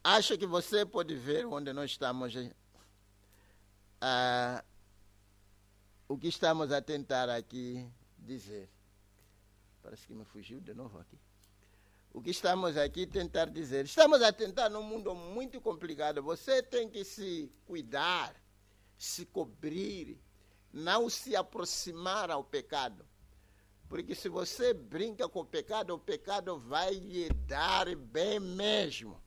S1: Acho que você pode ver onde nós estamos, o que estamos a tentar aqui dizer. Parece que me fugiu de novo aqui. O que estamos aqui a tentar dizer? Estamos a tentar num mundo muito complicado. Você tem que se cuidar, se cobrir, não se aproximar ao pecado. Porque se você brinca com o pecado vai lhe dar bem mesmo.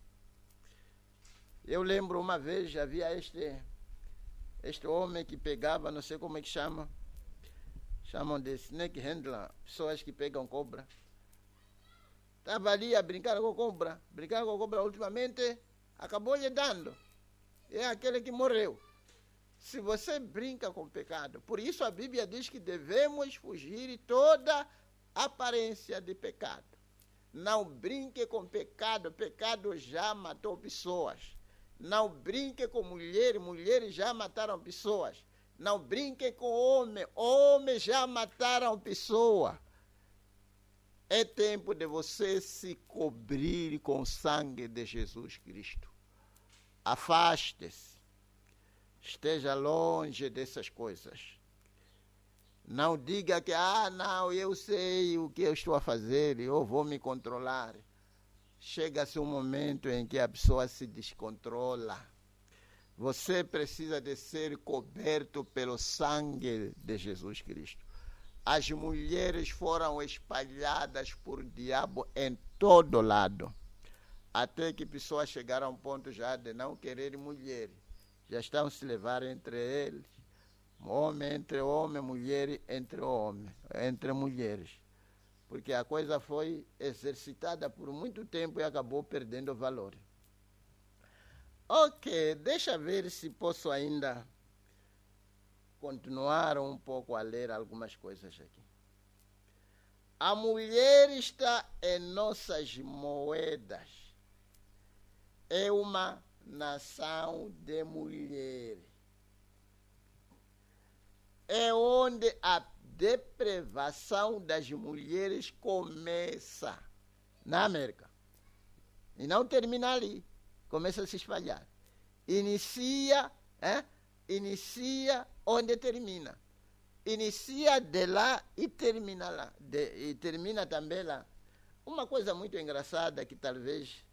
S1: Eu lembro uma vez, havia este homem que pegava, não sei como é que chama, chamam de snake handler, pessoas que pegam cobra. Estava ali a brincar com cobra. Brincar com cobra ultimamente acabou lhe dando. É aquele que morreu. Se você brinca com o pecado, por isso a Bíblia diz que devemos fugir de toda aparência de pecado. Não brinque com pecado, pecado já matou pessoas. Não brinque com mulher, mulheres já mataram pessoas. Não brinque com homem, homens já mataram pessoa. É tempo de você se cobrir com o sangue de Jesus Cristo. Afaste-se. Esteja longe dessas coisas. Não diga que, não, eu sei o que eu estou a fazer, eu vou me controlar. Chega-se um momento em que a pessoa se descontrola. Você precisa de ser coberto pelo sangue de Jesus Cristo. As mulheres foram espalhadas por diabo em todo lado. Até que pessoas chegaram a um ponto já de não querer mulher. Já estão se levar entre eles. Homem entre homem, mulher entre homem, entre mulheres. Porque a coisa foi exercitada por muito tempo e acabou perdendo valor. Ok, deixa ver se posso ainda continuar um pouco a ler algumas coisas aqui. A mulher está em nossas moedas. É uma nação de mulheres. É onde a depravação das mulheres começa na América. E não termina ali. Começa a se espalhar. Inicia onde termina. Inicia de lá e termina lá. E termina também lá. Uma coisa muito engraçada que talvez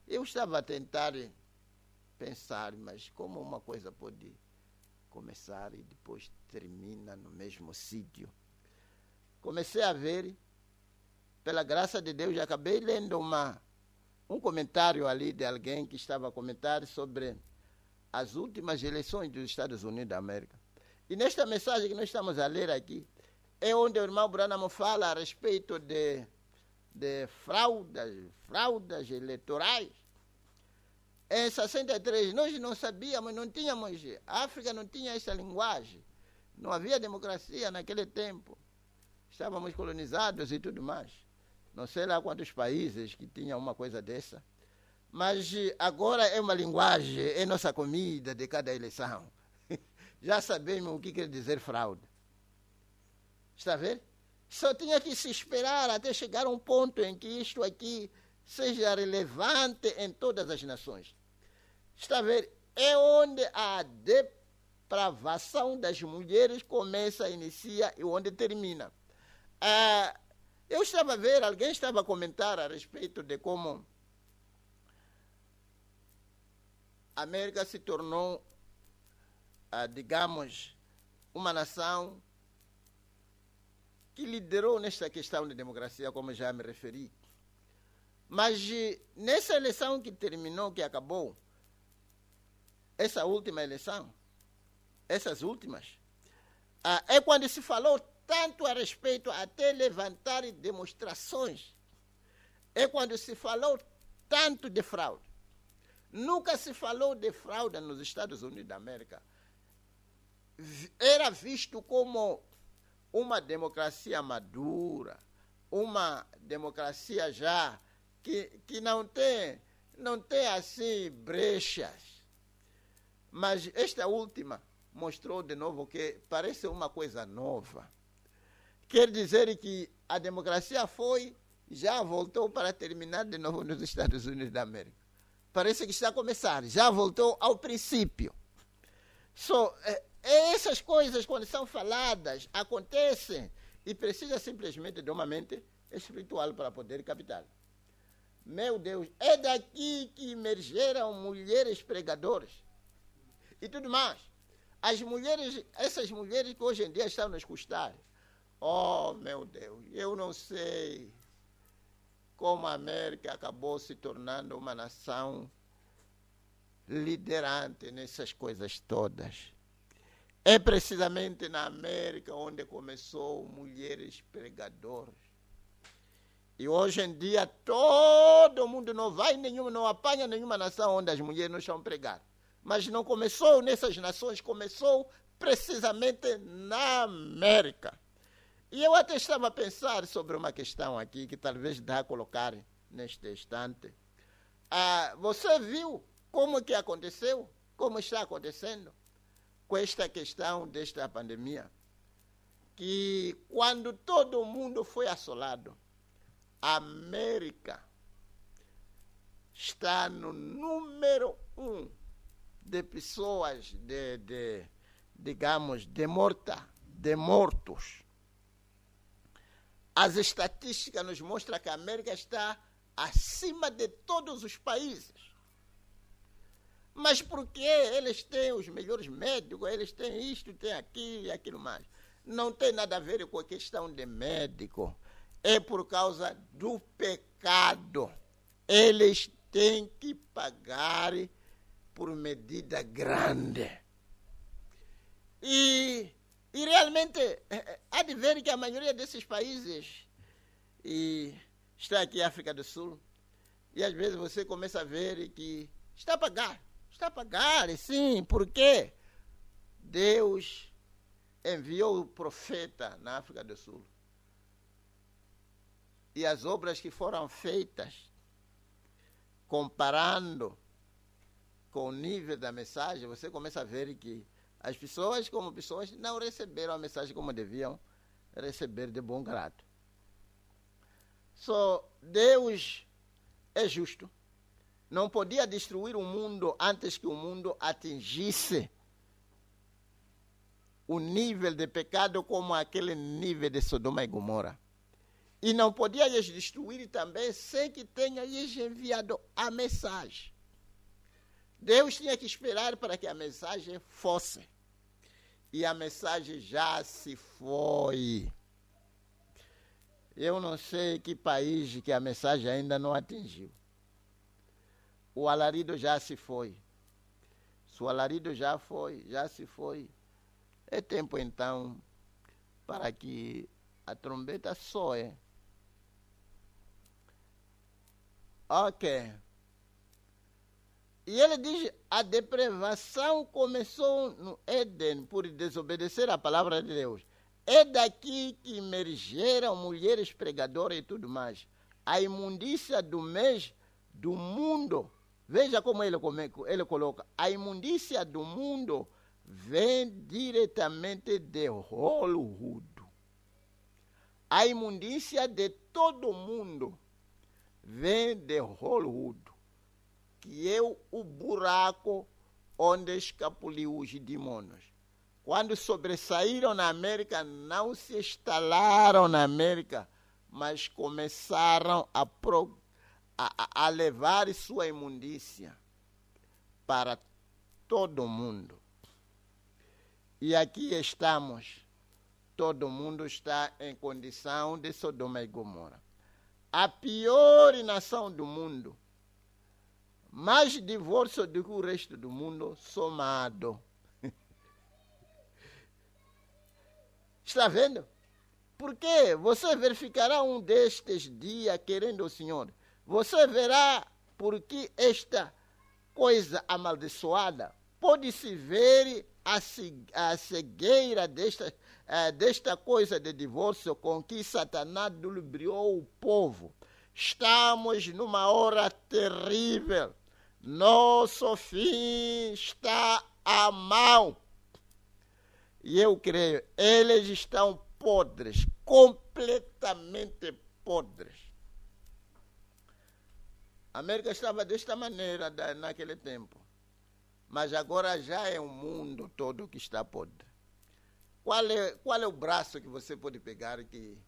S1: eu estava a tentar pensar, mas como uma coisa pode começar e depois termina no mesmo sítio. Comecei a ver, pela graça de Deus, acabei lendo um comentário ali de alguém que estava a comentar sobre as últimas eleições dos Estados Unidos da América. E nesta mensagem que nós estamos a ler aqui, é onde o irmão Branham fala a respeito de fraudes eleitorais. Em 63, nós não sabíamos, não tínhamos, a África não tinha essa linguagem, não havia democracia naquele tempo, estávamos colonizados e tudo mais. Não sei lá quantos países que tinham uma coisa dessa, mas agora é uma linguagem, é nossa comida de cada eleição. Já sabemos o que quer dizer fraude. Está a ver? Só tinha que se esperar até chegar a um ponto em que isto aqui seja relevante em todas as nações. Está a ver? É onde a depravação das mulheres começa, inicia e onde termina. Eu estava a ver, alguém estava a comentar a respeito de como a América se tornou, digamos, uma nação que liderou nesta questão de democracia, como já me referi. Mas nessa eleição que terminou, que acabou, essa última eleição, essas últimas, é quando se falou tanto a respeito, até levantar demonstrações. É quando se falou tanto de fraude. Nunca se falou de fraude nos Estados Unidos da América. Era visto como uma democracia madura, uma democracia já que não tem assim brechas. Mas esta última mostrou de novo que parece uma coisa nova. Quer dizer que a democracia já voltou para terminar de novo nos Estados Unidos da América. Parece que está a começar, já voltou ao princípio. Essas coisas, quando são faladas, acontecem e precisa simplesmente de uma mente espiritual para poder captar. Meu Deus, é daqui que emergeram mulheres pregadoras e tudo mais. Essas mulheres que hoje em dia estão nos custar. Oh, meu Deus, eu não sei como a América acabou se tornando uma nação liderante nessas coisas todas. É precisamente na América onde começou mulheres pregadoras. E hoje em dia todo mundo não apanha nenhuma nação onde as mulheres não estão pregar. Mas não começou nessas nações, começou precisamente na América. E eu até estava a pensar sobre uma questão aqui, que talvez dá a colocar neste instante. Você viu como que aconteceu, como está acontecendo com esta questão desta pandemia? Que quando todo mundo foi assolado, a América está no número 1 de pessoas, digamos, de mortos. As estatísticas nos mostram que a América está acima de todos os países. Mas por que eles têm os melhores médicos, eles têm isto, têm aquilo e aquilo mais? Não tem nada a ver com a questão de médico. É por causa do pecado. Eles têm que pagar por medida grande. E realmente, há de ver que a maioria desses países, e está aqui a África do Sul, e às vezes você começa a ver que está a pagar, sim, porque Deus enviou o profeta na África do Sul. E as obras que foram feitas, comparando com o nível da mensagem, você começa a ver que as pessoas, como pessoas, não receberam a mensagem como deviam receber de bom grado. Deus é justo. Não podia destruir o mundo antes que o mundo atingisse o nível de pecado como aquele nível de Sodoma e Gomorra. E não podia lhes destruir também sem que tenha lhes enviado a mensagem. Deus tinha que esperar para que a mensagem fosse. E a mensagem já se foi. Eu não sei que país que a mensagem ainda não atingiu. O alarido já se foi. Se o alarido já se foi, é tempo então para que a trombeta soe. Ok. E ele diz, a depravação começou no Éden por desobedecer a palavra de Deus. É daqui que emergeram mulheres pregadoras e tudo mais. A imundícia do mundo, veja como ele coloca, a imundícia do mundo vem diretamente de Hollywood. A imundícia de todo mundo vem de Hollywood, que é o buraco onde escapuliu os demônios. Quando sobressaíram na América, não se instalaram na América, mas começaram a levar sua imundícia para todo mundo. E aqui estamos. Todo mundo está em condição de Sodoma e Gomorra. a pior nação do mundo, mais divórcio do que o resto do mundo somado. Está vendo? Porque você verificará um destes dias querendo o Senhor. Você verá porque esta coisa amaldiçoada pode-se ver a cegueira desta coisa de divórcio com que Satanás lubriou o povo. Estamos numa hora terrível. Nosso fim está à mão. E eu creio, eles estão podres, completamente podres. A América estava desta maneira naquele tempo. Mas agora já é o mundo todo que está podre. Qual é o braço que você pode pegar que...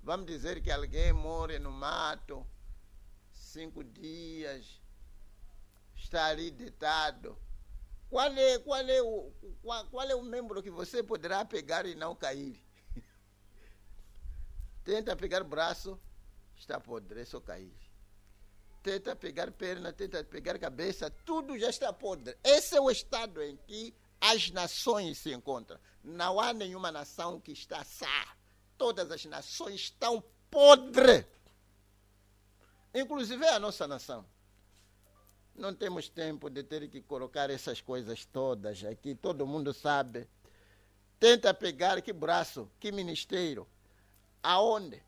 S1: Vamos dizer que alguém mora no mato, 5 dias, está ali deitado. Qual é o membro que você poderá pegar e não cair? Tenta pegar o braço, está podre, é só cair. Tenta pegar perna, tenta pegar cabeça, tudo já está podre. Esse é o estado em que as nações se encontram. Não há nenhuma nação que está sã. Todas as nações estão podres. Inclusive a nossa nação. Não temos tempo de ter que colocar essas coisas todas aqui. Todo mundo sabe. Tenta pegar que braço, que ministério. Aonde?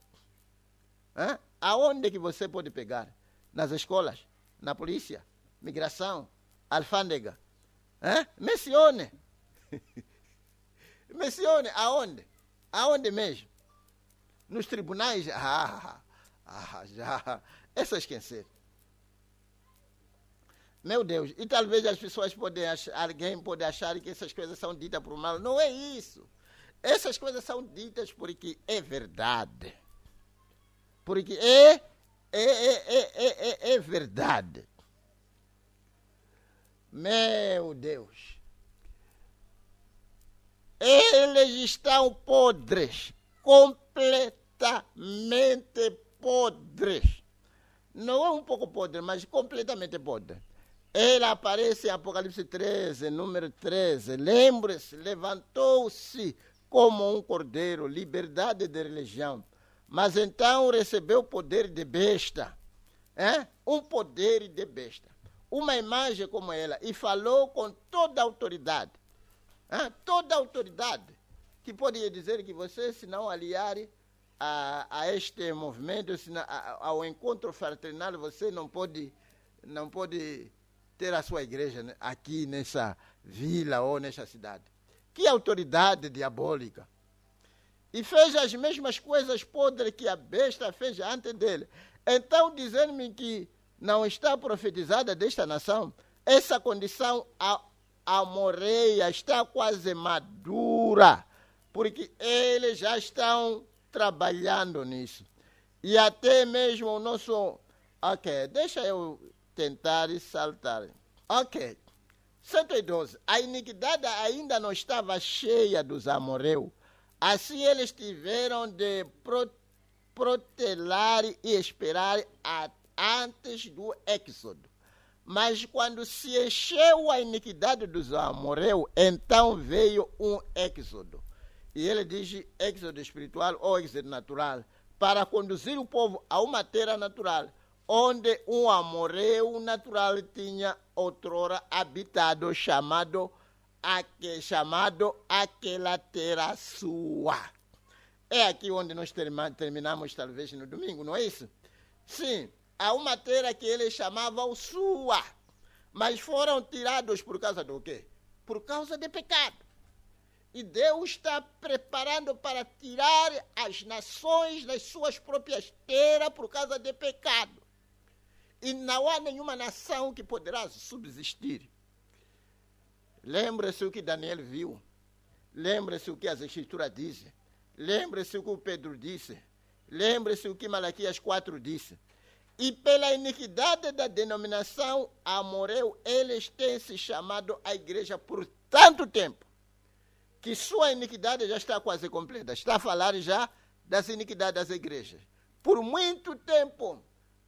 S1: Aonde que você pode pegar? Nas escolas, na polícia, migração, alfândega. Mencione. Mencione aonde? Aonde mesmo? Nos tribunais? Já. Essa esquecer. Meu Deus, e talvez as pessoas alguém pode achar que essas coisas são ditas por mal. Não é isso. Essas coisas são ditas porque é verdade. Porque é verdade. Meu Deus. Eles estão podres. Completamente podres. Não é um pouco podre, mas completamente podre. Ele aparece em Apocalipse 13, número 13. Lembre-se, levantou-se como um cordeiro, liberdade de religião. Mas então recebeu o poder de besta. Um poder de besta. Uma imagem como ela. E falou com toda a autoridade. Toda a autoridade. Que poderia dizer que você, se não aliar a este movimento, ao encontro fraternal, você não pode ter a sua igreja aqui nessa vila ou nessa cidade. Que autoridade diabólica! E fez as mesmas coisas podres que a besta fez antes dele. Então, dizendo-me que não está profetizada desta nação, essa condição amorreia está quase madura, porque eles já estão trabalhando nisso. E até mesmo o nosso... Ok, deixa eu tentar e saltar. Ok. 112. A iniquidade ainda não estava cheia dos amorreus. Assim eles tiveram de protelar e esperar antes do êxodo. Mas quando se encheu a iniquidade dos amorreus, então veio um êxodo. E ele diz êxodo espiritual ou êxodo natural, para conduzir o povo a uma terra natural, onde um amorreu natural tinha outrora habitado, chamado aquela terra sua. É aqui onde nós terminamos talvez no domingo, não é isso? Sim, há uma terra que eles chamavam sua, mas foram tirados por causa do quê? Por causa de pecado. E Deus está preparando para tirar as nações das suas próprias terras por causa de pecado. E não há nenhuma nação que poderá subsistir. Lembre-se o que Daniel viu. Lembre-se o que as Escrituras dizem. Lembre-se o que o Pedro disse. Lembre-se o que Malaquias 4 disse. E pela iniquidade da denominação amorreu, eles têm se chamado a igreja por tanto tempo, que sua iniquidade já está quase completa. Está a falar já das iniquidades das igrejas. Por muito tempo,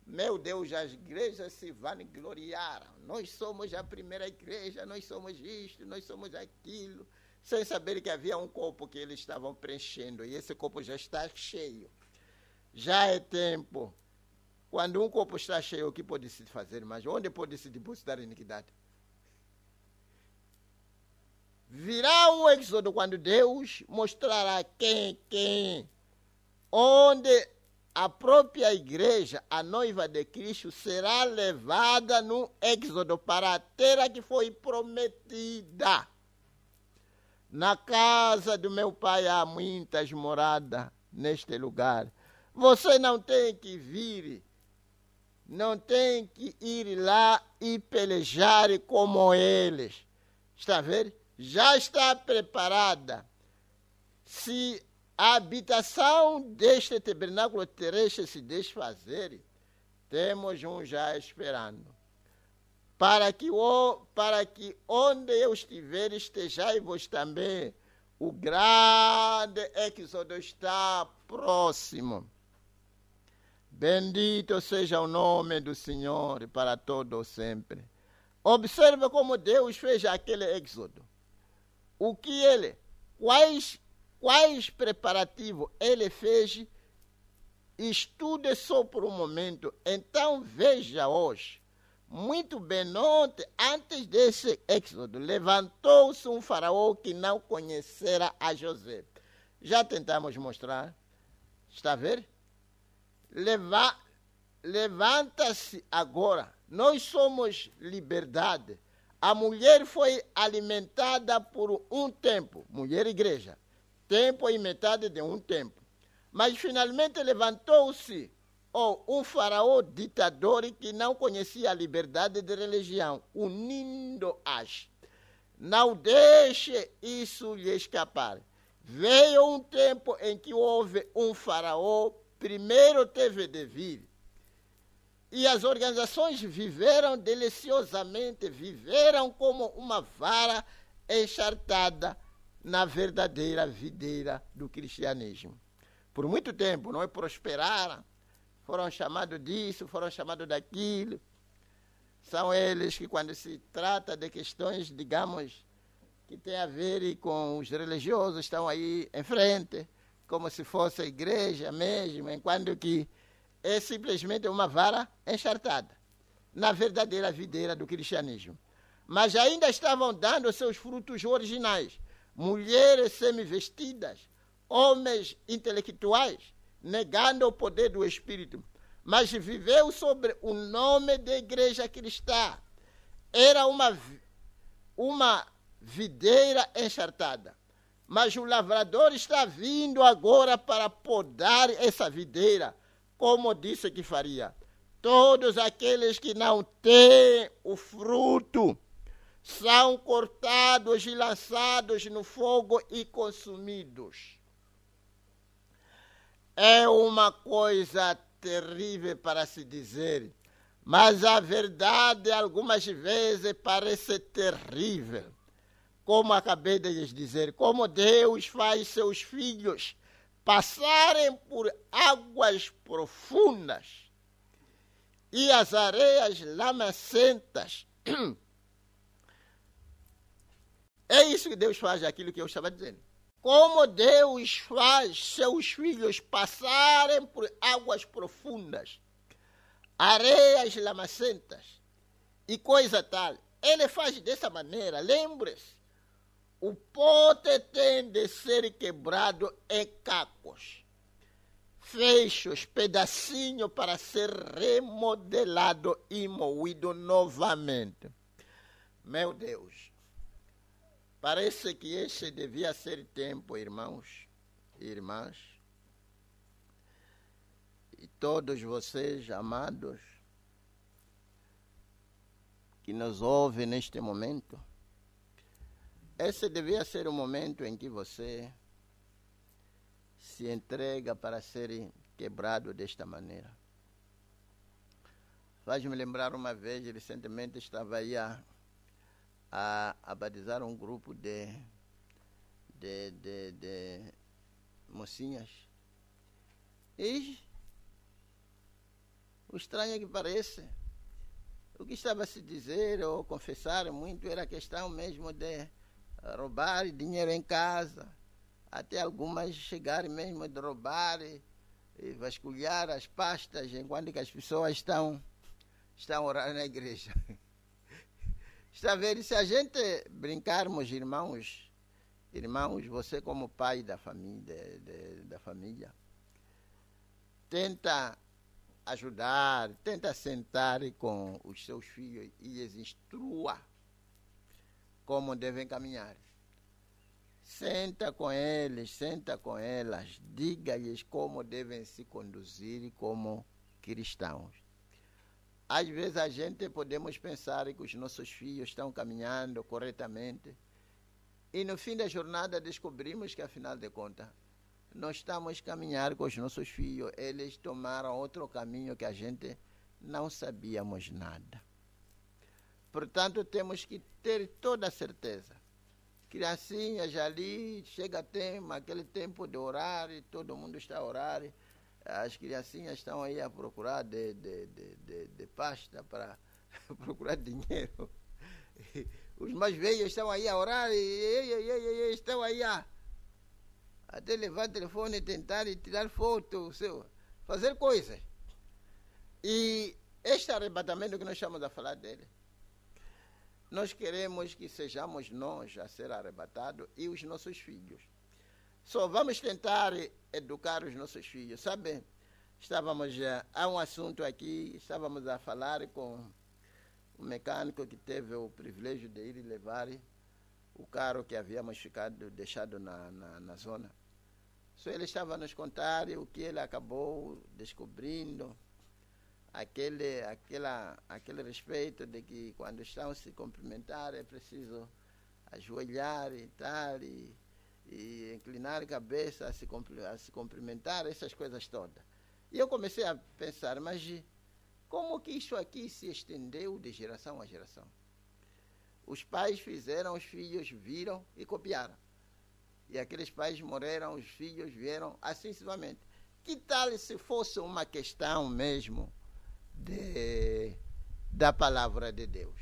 S1: meu Deus, as igrejas se vangloriaram. Nós somos a primeira igreja, nós somos isto, nós somos aquilo, sem saber que havia um copo que eles estavam preenchendo, e esse copo já está cheio. Já é tempo. Quando um copo está cheio, o que pode se fazer mais? Onde pode se depositar iniquidade? Virá um êxodo quando Deus mostrará quem, onde a própria igreja, a noiva de Cristo, será levada no êxodo para a terra que foi prometida. Na casa do meu pai há muitas moradas neste lugar. Você não tem que vir, não tem que ir lá e pelejar como eles. Está vendo? Já está preparada. Se a habitação deste tabernáculo terrestre se desfazer, temos um já esperando. Para que onde eu estiver, estejai-vos também. O grande êxodo está próximo. Bendito seja o nome do Senhor para todo sempre. Observe como Deus fez aquele êxodo. Quais preparativos ele fez? Estude só por um momento. Então veja hoje. Muito bem, antes desse êxodo, levantou-se um faraó que não conhecera a José. Já tentamos mostrar. Está a ver? Levanta-se agora. Nós somos liberdade. A mulher foi alimentada por um tempo. Mulher igreja. Tempo e metade de um tempo. Mas finalmente levantou-se um faraó ditador que não conhecia a liberdade de religião, unindo-as. Não deixe isso lhe escapar. Veio um tempo em que houve um faraó, primeiro teve de vir. E as organizações viveram deliciosamente, viveram como uma vara enchartada na verdadeira videira do cristianismo. Por muito tempo não prosperaram, foram chamados disso, foram chamados daquilo. São eles que, quando se trata de questões, digamos, que tem a ver com os religiosos, estão aí em frente, como se fosse a igreja mesmo, enquanto que é simplesmente uma vara enchartada na verdadeira videira do cristianismo. Mas ainda estavam dando seus frutos originais. Mulheres semivestidas, homens intelectuais, negando o poder do Espírito, mas viveu sobre o nome da igreja cristã. Era uma videira enchartada. Mas o lavrador está vindo agora para podar essa videira, como disse que faria. Todos aqueles que não têm o fruto são cortados e lançados no fogo e consumidos. É uma coisa terrível para se dizer, mas a verdade algumas vezes parece terrível. Como acabei de lhes dizer, como Deus faz seus filhos passarem por águas profundas e as areias lamacentas. É isso que Deus faz, aquilo que eu estava dizendo. Como Deus faz seus filhos passarem por águas profundas, areias lamacentas e coisa tal. Ele faz dessa maneira, lembre-se, o pote tem de ser quebrado em cacos, fechos, pedacinhos para ser remodelado e moído novamente. Meu Deus. Parece que este devia ser tempo, irmãos e irmãs, e todos vocês, amados, que nos ouvem neste momento. Esse devia ser o momento em que você se entrega para ser quebrado desta maneira. Faz-me lembrar uma vez, recentemente estava aí a batizar um grupo de mocinhas. E O estranho é que parece, o que estava a se dizer ou confessar muito era a questão mesmo de roubar dinheiro em casa, até algumas chegarem mesmo de roubar e vasculhar as pastas enquanto que as pessoas estão a orar na igreja. Está a ver, se a gente brincarmos, irmãos, você como pai da família, tenta ajudar, tenta sentar com os seus filhos e lhes instrua como devem caminhar. Senta com eles, senta com elas, diga-lhes como devem se conduzir como cristãos. Às vezes a gente podemos pensar que os nossos filhos estão caminhando corretamente e no fim da jornada descobrimos que, afinal de contas, nós estamos a caminhar com os nossos filhos, eles tomaram outro caminho que a gente não sabíamos nada. Portanto, temos que ter toda a certeza. Criancinhas ali, chega aquele tempo de orar, e todo mundo está a orar, as criancinhas estão aí a procurar de pasta para procurar dinheiro. Os mais velhos estão aí a orar e estão aí até levar o telefone, tentar tirar foto, fazer coisas. E este arrebatamento que nós estamos a falar dele, nós queremos que sejamos nós a ser arrebatados e os nossos filhos. Só vamos tentar educar os nossos filhos. Sabe, há um assunto aqui, estávamos a falar com um mecânico que teve o privilégio de ir levar o carro que havíamos deixado na zona. Só ele estava a nos contar o que ele acabou descobrindo, aquele respeito de que quando estão a se cumprimentar é preciso ajoelhar e tal, e inclinar a cabeça a se cumprimentar, essas coisas todas. E eu comecei a pensar, mas como que isso aqui se estendeu de geração a geração? Os pais fizeram, os filhos viram e copiaram. E aqueles pais morreram, os filhos vieram, assim sucessivamente. Que tal se fosse uma questão mesmo da palavra de Deus?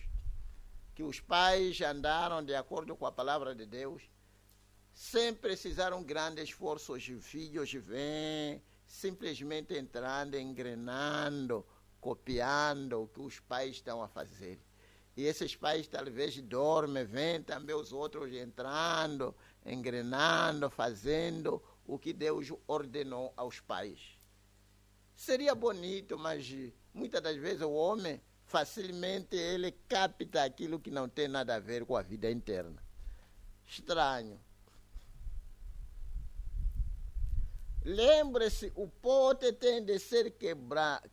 S1: Que os pais andaram de acordo com a palavra de Deus, sem precisar um grande esforço, os filhos vêm simplesmente entrando, engrenando, copiando o que os pais estão a fazer. E esses pais talvez dormem, vêm também os outros entrando, engrenando, fazendo o que Deus ordenou aos pais. Seria bonito, mas muitas das vezes o homem facilmente ele capta aquilo que não tem nada a ver com a vida interna. Estranho. Lembre-se, o pote tem de ser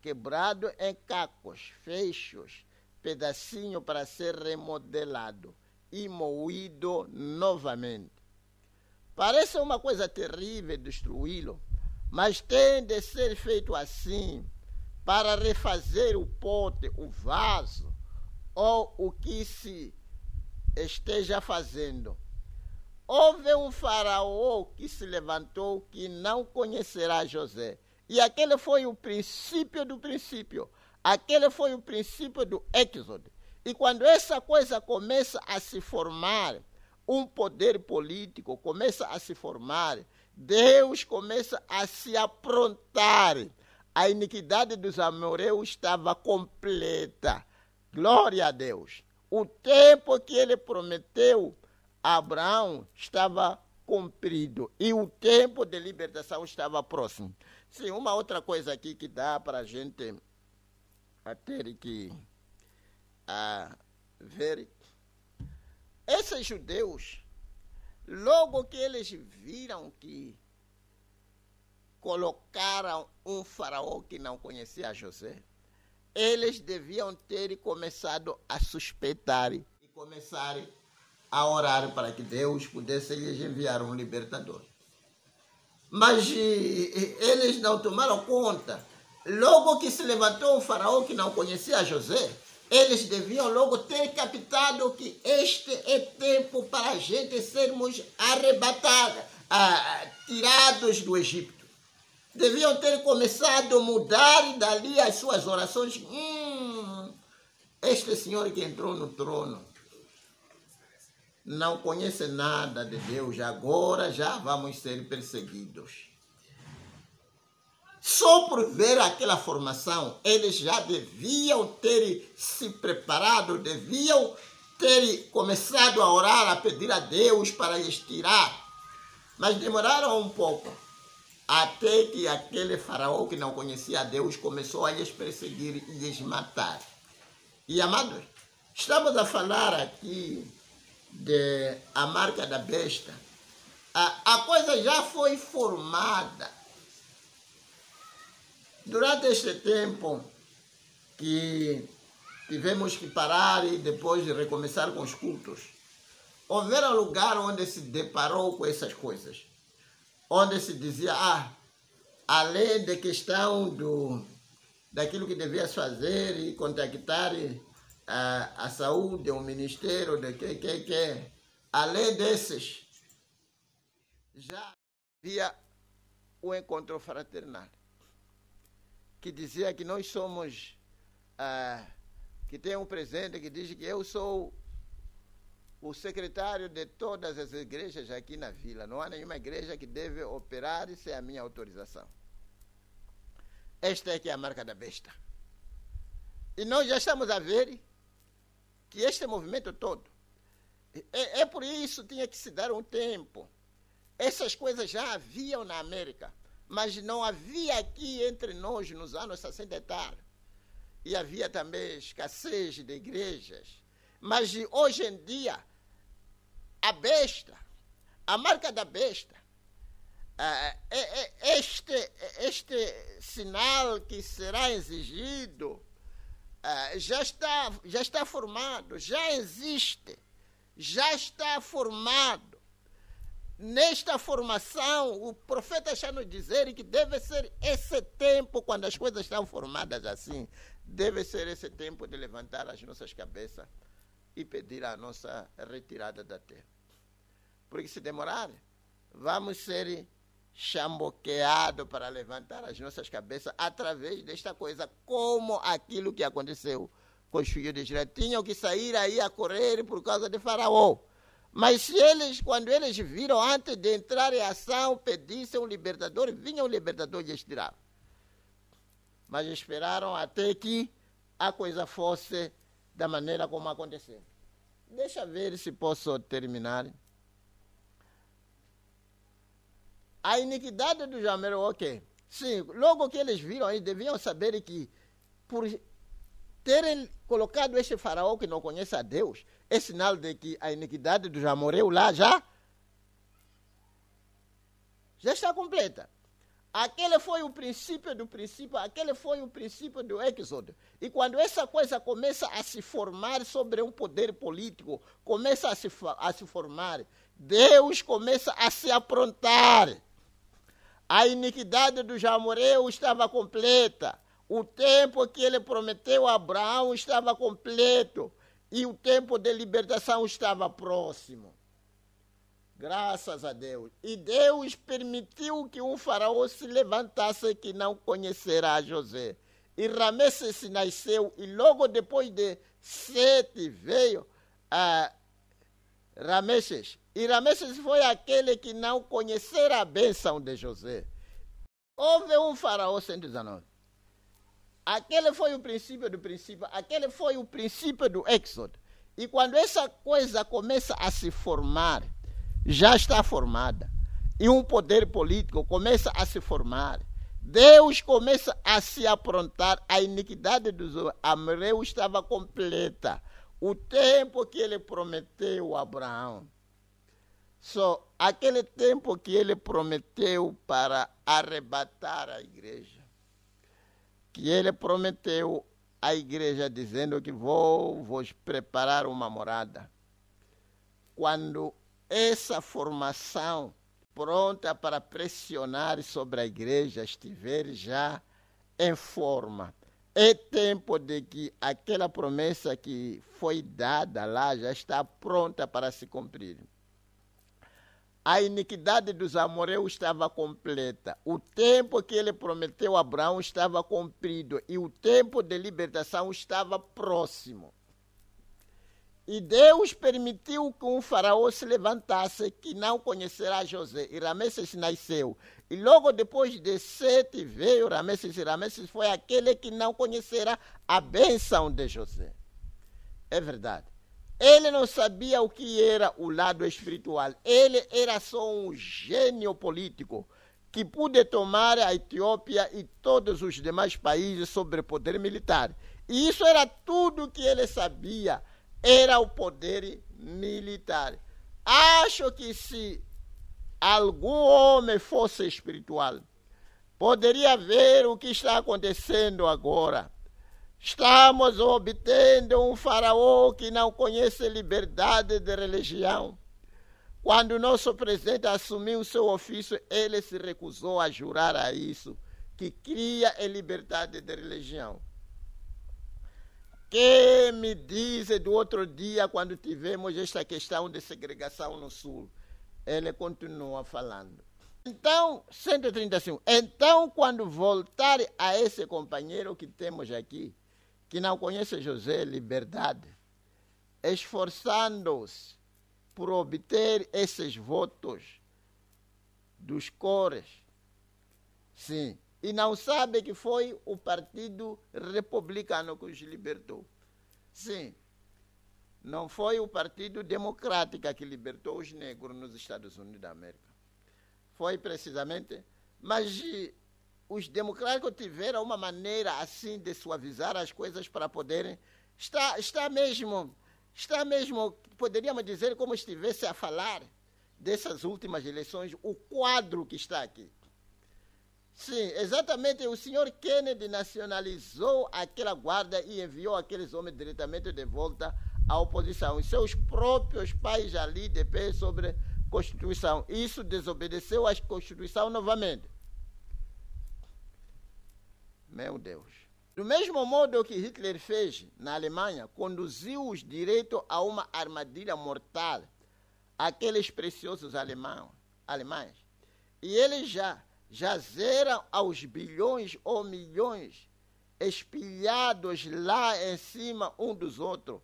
S1: quebrado em cacos, fechos, pedacinho para ser remodelado e moído novamente. Parece uma coisa terrível destruí-lo, mas tem de ser feito assim para refazer o pote, o vaso, ou o que se esteja fazendo. Houve um faraó que se levantou que não conhecerá José. E aquele foi o princípio do princípio. Aquele foi o princípio do Êxodo. E quando essa coisa começa a se formar, um poder político começa a se formar, Deus começa a se aprontar. A iniquidade dos amoreus estava completa. Glória a Deus. O tempo que ele prometeu a Abraão estava cumprido e o tempo de libertação estava próximo. Sim, uma outra coisa aqui que dá para a gente ter que ver. Esses judeus, logo que eles viram que colocaram um faraó que não conhecia José, eles deviam ter começado a suspeitar e começar a orar para que Deus pudesse lhes enviar um libertador. Mas eles não tomaram conta. Logo que se levantou um faraó que não conhecia José, eles deviam logo ter captado que este é tempo para a gente sermos arrebatados, tirados do Egito. deviam ter começado a mudar dali as suas orações. Este senhor que entrou no trono não conhece nada de Deus, agora já vamos ser perseguidos. Só por ver aquela formação, eles já deviam ter se preparado, deviam ter começado a orar, a pedir a Deus para lhes tirar. Mas demoraram um pouco, até que aquele faraó que não conhecia a Deus começou a lhes perseguir e lhes matar. E, amados, estamos a falar aqui de a marca da besta. A coisa já foi formada. Durante este tempo que tivemos que parar e depois recomeçar com os cultos, houveram lugar onde se deparou com essas coisas. Onde se dizia, além da questão daquilo que devias fazer e contactar a saúde, o ministério, além desses, já havia o encontro fraternal, que dizia que nós somos, que tem um presidente que diz que eu sou o secretário de todas as igrejas aqui na vila. Não há nenhuma igreja que deve operar sem a minha autorização. Esta é que é a marca da besta. E nós já estamos a ver que este movimento todo, é por isso que tinha que se dar um tempo. Essas coisas já haviam na América, mas não havia aqui entre nós nos anos 60 e tal. E havia também escassez de igrejas. Mas hoje em dia, a besta, a marca da besta, este sinal que será exigido já está formado, já existe, já está formado. Nesta formação, o profeta está nos dizer que deve ser esse tempo, quando as coisas estão formadas assim, deve ser esse tempo de levantar as nossas cabeças e pedir a nossa retirada da terra. Porque se demorar, vamos ser chamboqueados para levantar as nossas cabeças através desta coisa, como aquilo que aconteceu com os filhos de Israel. Tinham que sair aí a correr por causa de Faraó. Mas se eles, quando eles viram, antes de entrar em ação, pedissem um libertador, vinha um libertador e lhes tirava. Mas esperaram até que a coisa fosse da maneira como aconteceu. Deixa ver se posso terminar. A iniquidade do Jameiro, ok. Sim, logo que eles viram, eles deviam saber que por terem colocado este faraó que não conhece a Deus, é sinal de que a iniquidade do Jamoreu lá já está completa. Aquele foi o princípio do princípio, aquele foi o princípio do Êxodo. E quando essa coisa começa a se formar sobre um poder político, começa a se formar, Deus começa a se aprontar. A iniquidade do Jamoreu estava completa. O tempo que ele prometeu a Abraão estava completo. E o tempo de libertação estava próximo. Graças a Deus. E Deus permitiu que um faraó se levantasse que não conhecerá José. E Ramesses nasceu, e logo depois de Sete veio Ramesses. E Ramesses foi aquele que não conhecera a bênção de José. Houve um faraó 119. Aquele foi o princípio do princípio, aquele foi o princípio do Êxodo. E quando essa coisa começa a se formar, já está formada, e um poder político começa a se formar, Deus começa a se aprontar, a iniquidade dos amorreus estava completa. O tempo que ele prometeu a Abraão, só aquele tempo que ele prometeu para arrebatar a igreja, que ele prometeu à igreja dizendo que vou vos preparar uma morada. Quando essa formação pronta para pressionar sobre a igreja estiver já em forma, é tempo de que aquela promessa que foi dada lá já está pronta para se cumprir. a iniquidade dos amorreus estava completa. O tempo que ele prometeu a Abraão estava cumprido e o tempo de libertação estava próximo. E Deus permitiu que um faraó se levantasse que não conhecerá José. E Ramesses nasceu. E logo depois de Sete veio Ramesses. E Ramesses foi aquele que não conhecerá a bênção de José. É verdade. Ele não sabia o que era o lado espiritual. Ele era só um gênio político que pôde tomar a Etiópia e todos os demais países sobre o poder militar. E isso era tudo que ele sabia, era o poder militar. Acho que se algum homem fosse espiritual, poderia ver o que está acontecendo agora. Estamos obtendo um faraó que não conhece liberdade de religião. Quando o nosso presidente assumiu seu ofício, ele se recusou a jurar a isso, que cria a liberdade de religião. Que me diz do outro dia, quando tivemos esta questão de segregação no Sul? Ele continua falando. Então, 135. Então, quando voltar a esse companheiro que temos aqui, que não conhece José, liberdade, esforçando-se por obter esses votos dos cores, sim, e não sabe que foi o Partido Republicano que os libertou. Sim, não foi o Partido Democrático que libertou os negros nos Estados Unidos da América. Foi precisamente, mas os democráticos tiveram uma maneira assim de suavizar as coisas para poderem, está mesmo, poderíamos dizer, como estivesse a falar dessas últimas eleições, o quadro que está aqui. Sim, exatamente, o senhor Kennedy nacionalizou aquela guarda e enviou aqueles homens diretamente de volta à oposição. E seus próprios pais ali de pé sobre a Constituição. Isso desobedeceu à Constituição novamente. Meu Deus. Do mesmo modo que Hitler fez na Alemanha, conduziu-os direto a uma armadilha mortal, aqueles preciosos alemães. E eles já jazeram aos bilhões ou milhões, espalhados lá em cima um dos outros.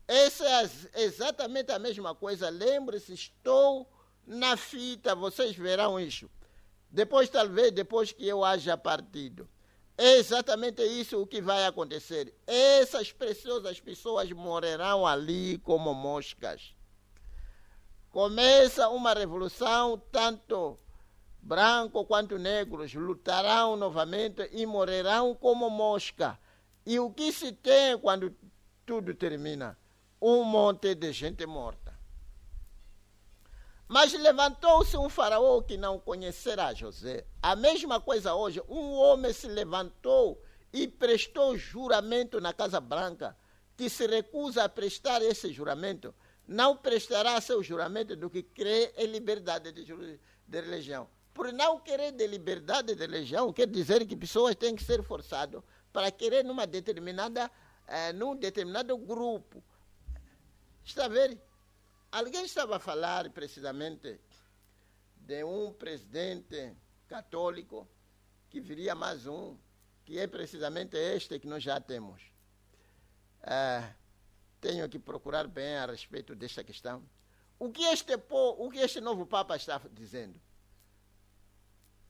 S1: Essa é exatamente a mesma coisa. Lembre-se, estou na fita, vocês verão isso. Depois, talvez, depois que eu haja partido. É exatamente isso o que vai acontecer. Essas preciosas pessoas morrerão ali como moscas. Começa uma revolução, tanto brancos quanto negros lutarão novamente e morrerão como mosca. E o que se tem quando tudo termina? Um monte de gente morta. Mas levantou-se um faraó que não conhecerá José. A mesma coisa hoje, um homem se levantou e prestou juramento na Casa Branca, que se recusa a prestar esse juramento, não prestará seu juramento do que crê em liberdade de religião. Por não querer de liberdade de religião, quer dizer que pessoas têm que ser forçadas para querer num determinado grupo. Está a ver? Alguém estava a falar precisamente de um presidente católico que viria mais um, que é precisamente este que nós já temos. Tenho que procurar bem a respeito desta questão. O que este novo Papa está dizendo?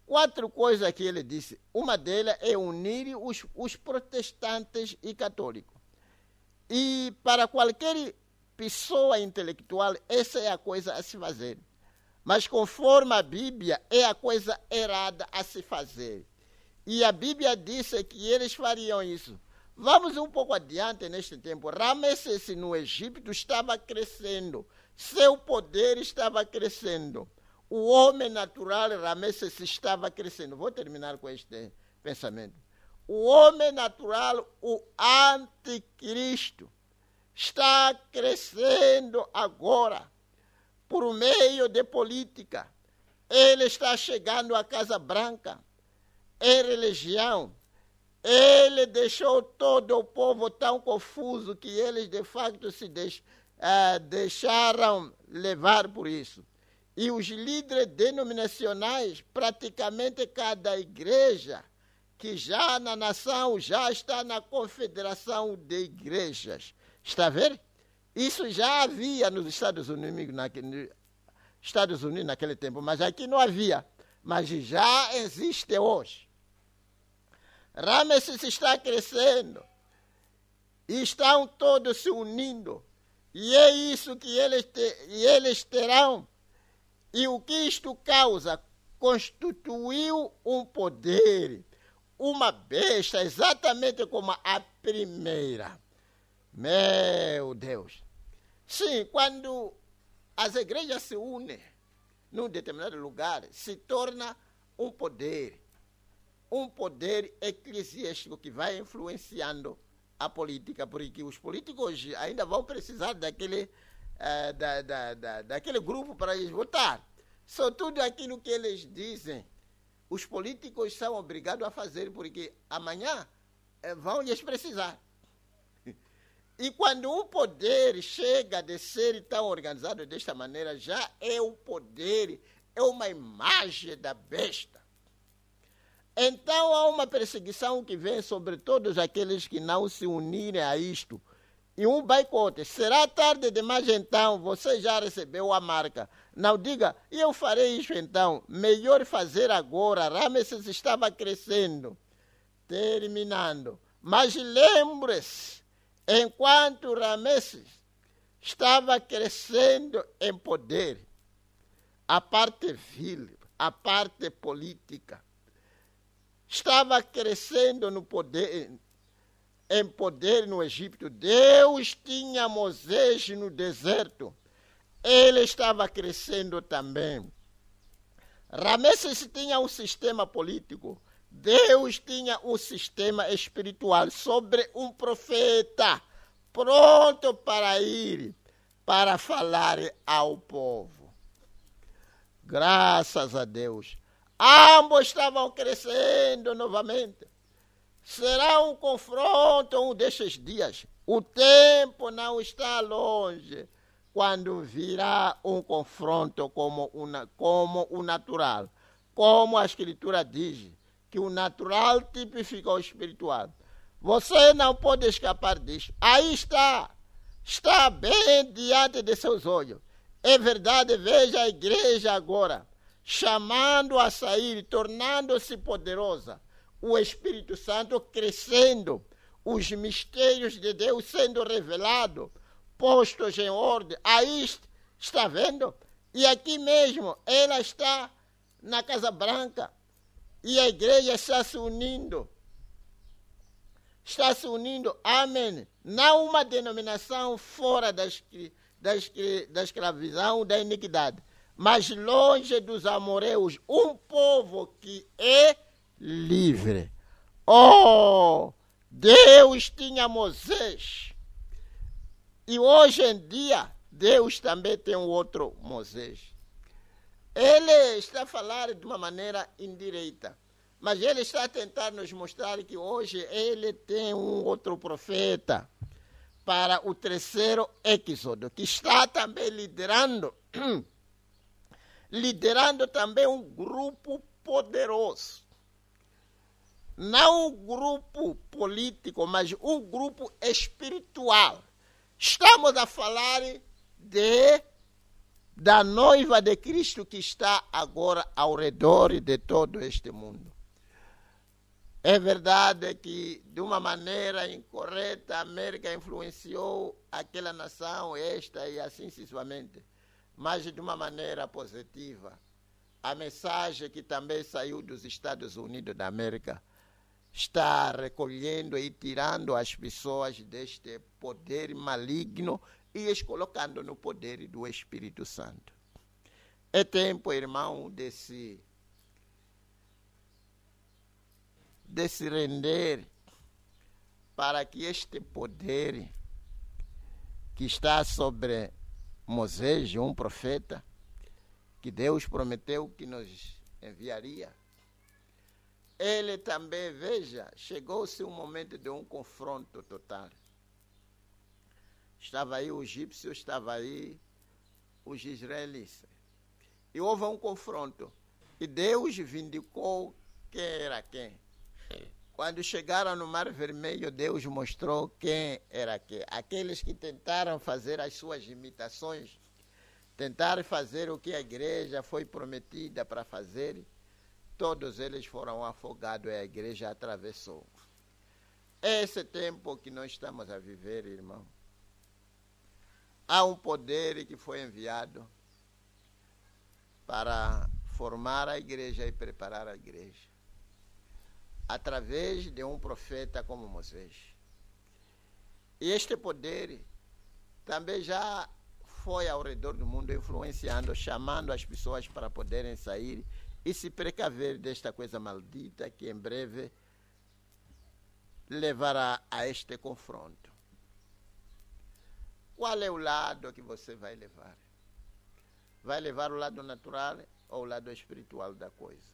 S1: 4 coisas que ele disse. Uma delas é unir os protestantes e católicos. E para qualquer pessoa intelectual, essa é a coisa a se fazer. Mas conforme a Bíblia, é a coisa errada a se fazer. E a Bíblia disse que eles fariam isso. Vamos um pouco adiante neste tempo. Ramesses no Egito estava crescendo. Seu poder estava crescendo. O homem natural, Ramesses, estava crescendo. Vou terminar com este pensamento. O homem natural, o anticristo, está crescendo agora por meio de política. Ele está chegando à Casa Branca em religião. Ele deixou todo o povo tão confuso que eles, de facto, se deixaram levar por isso. E os líderes denominacionais, praticamente cada igreja que já na nação, já está na confederação de igrejas. Está a ver? Isso já havia nos Estados Unidos naquele tempo, mas aqui não havia. Mas já existe hoje. Ramesses está crescendo. E estão todos se unindo. E é isso que eles terão. E o que isto causa? Constituiu um poder, uma besta, exatamente como a primeira. Meu Deus. Sim, quando as igrejas se unem num determinado lugar, se torna um poder eclesiástico que vai influenciando a política, porque os políticos ainda vão precisar daquele grupo para eles votar. Só tudo aquilo que eles dizem, os políticos são obrigados a fazer, porque amanhã vão lhes precisar. E quando um poder chega a ser tão organizado desta maneira, já é um poder, é uma imagem da besta. Então há uma perseguição que vem sobre todos aqueles que não se unirem a isto. E um boicote. Será tarde demais então, você já recebeu a marca. Não diga, eu farei isso então. Melhor fazer agora. Ramesses estava crescendo. Terminando. Mas lembre-se, enquanto Ramesses estava crescendo em poder, a parte vil, a parte política, estava crescendo no poder, em poder no Egito. Deus tinha Moisés no deserto. Ele estava crescendo também. Ramesses tinha um sistema político. Deus tinha um sistema espiritual sobre um profeta pronto para ir, para falar ao povo. Graças a Deus. Ambos estavam crescendo novamente. Será um confronto um destes dias. O tempo não está longe quando virá um confronto como o natural. Como a Escritura diz, que o natural tipifica o espiritual. Você não pode escapar disso. Aí está bem diante de seus olhos. É verdade, veja a igreja agora, chamando a sair, tornando-se poderosa. O Espírito Santo crescendo, os mistérios de Deus sendo revelados, postos em ordem. Aí está vendo? E aqui mesmo, ela está na Casa Branca e a igreja está se unindo. Está se unindo, amém. Não uma denominação fora da escravidão, da iniquidade, mas longe dos amoreus, um povo que é livre. Oh, Deus tinha Moisés. E hoje em dia, Deus também tem um outro Moisés. Ele está a falar de uma maneira indireta, mas ele está a tentar nos mostrar que hoje ele tem um outro profeta para o terceiro êxodo, que está também liderando também um grupo poderoso. Não um grupo político, mas um grupo espiritual. Estamos a falar da noiva de Cristo que está agora ao redor de todo este mundo. É verdade que, de uma maneira incorreta, a América influenciou aquela nação, esta e assim sucessivamente. Mas, de uma maneira positiva, a mensagem que também saiu dos Estados Unidos da América está recolhendo e tirando as pessoas deste poder maligno e as colocando no poder do Espírito Santo. É tempo, irmão, de se render para que este poder que está sobre Moisés, um profeta, que Deus prometeu que nos enviaria, ele também, veja, chegou-se um momento de um confronto total. Estava aí o egípcio, estava aí os israelitas. E houve um confronto. E Deus vindicou quem era quem. Quando chegaram no Mar Vermelho, Deus mostrou quem era quem. Aqueles que tentaram fazer as suas imitações, tentaram fazer o que a igreja foi prometida para fazer, todos eles foram afogados e a igreja atravessou. Esse tempo que nós estamos a viver, irmão, há um poder que foi enviado para formar a igreja e preparar a igreja, através de um profeta como Moisés. E este poder também já foi ao redor do mundo influenciando, chamando as pessoas para poderem sair e se precaver desta coisa maldita que em breve levará a este confronto. Qual é o lado que você vai levar? Vai levar o lado natural ou o lado espiritual da coisa?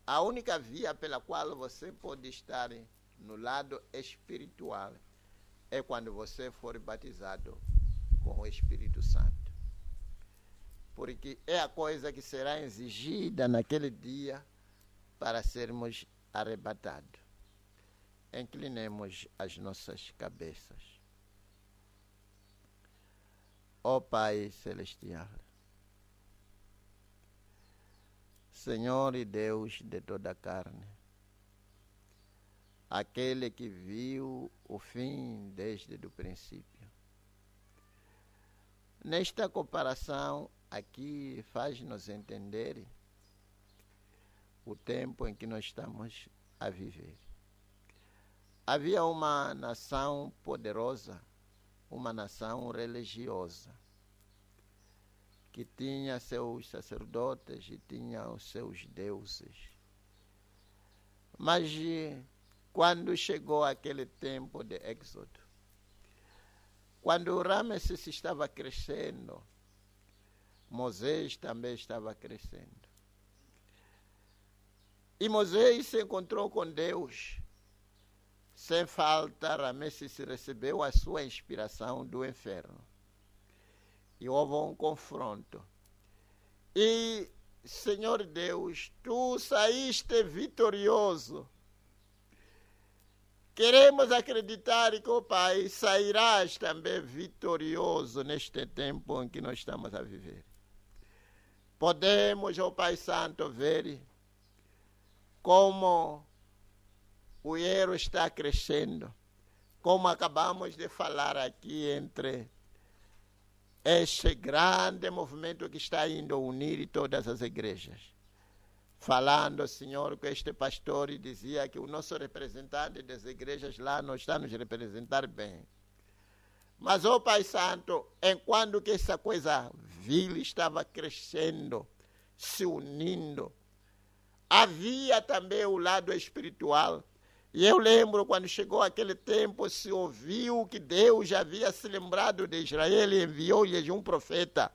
S1: A única via pela qual você pode estar no lado espiritual é quando você for batizado com o Espírito Santo. Porque é a coisa que será exigida naquele dia para sermos arrebatados. Inclinemos as nossas cabeças. Ó Pai Celestial, Senhor e Deus de toda a carne, aquele que viu o fim desde o princípio. Nesta comparação aqui faz-nos entender o tempo em que nós estamos a viver. Havia uma nação poderosa, uma nação religiosa, que tinha seus sacerdotes e tinha os seus deuses. Mas quando chegou aquele tempo de Êxodo, quando Ramesses estava crescendo, Moisés também estava crescendo. E Moisés se encontrou com Deus. Sem falta, Ramesses recebeu a sua inspiração do inferno. E houve um confronto. E, Senhor Deus, tu saíste vitorioso. Queremos acreditar que, ó Pai, sairás também vitorioso neste tempo em que nós estamos a viver. Podemos, ó Pai Santo, ver como o erro está crescendo, como acabamos de falar aqui entre este grande movimento que está indo unir todas as igrejas. Falando, Senhor, que este pastor dizia que o nosso representante das igrejas lá não está nos representar bem. Mas, ó Pai Santo, enquanto que essa coisa vil estava crescendo, se unindo, havia também o lado espiritual. E eu lembro quando chegou aquele tempo, se ouviu que Deus já havia se lembrado de Israel e enviou-lhes um profeta.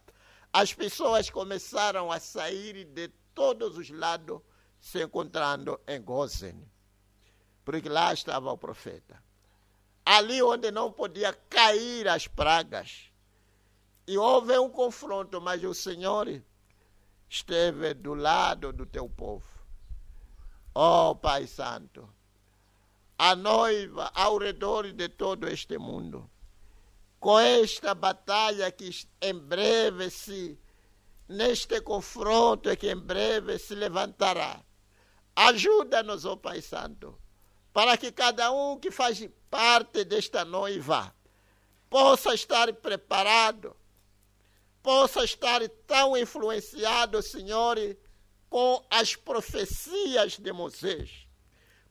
S1: As pessoas começaram a sair de todos os lados, se encontrando em Gósen. Porque lá estava o profeta. Ali onde não podia cair as pragas. E houve um confronto, mas o Senhor esteve do lado do teu povo. Ó Pai Santo, a noiva ao redor de todo este mundo, com esta batalha que em breve neste confronto que em breve se levantará. Ajuda-nos, ó Pai Santo, para que cada um que faz parte desta noiva possa estar preparado, possa estar tão influenciado, Senhor, com as profecias de Moisés.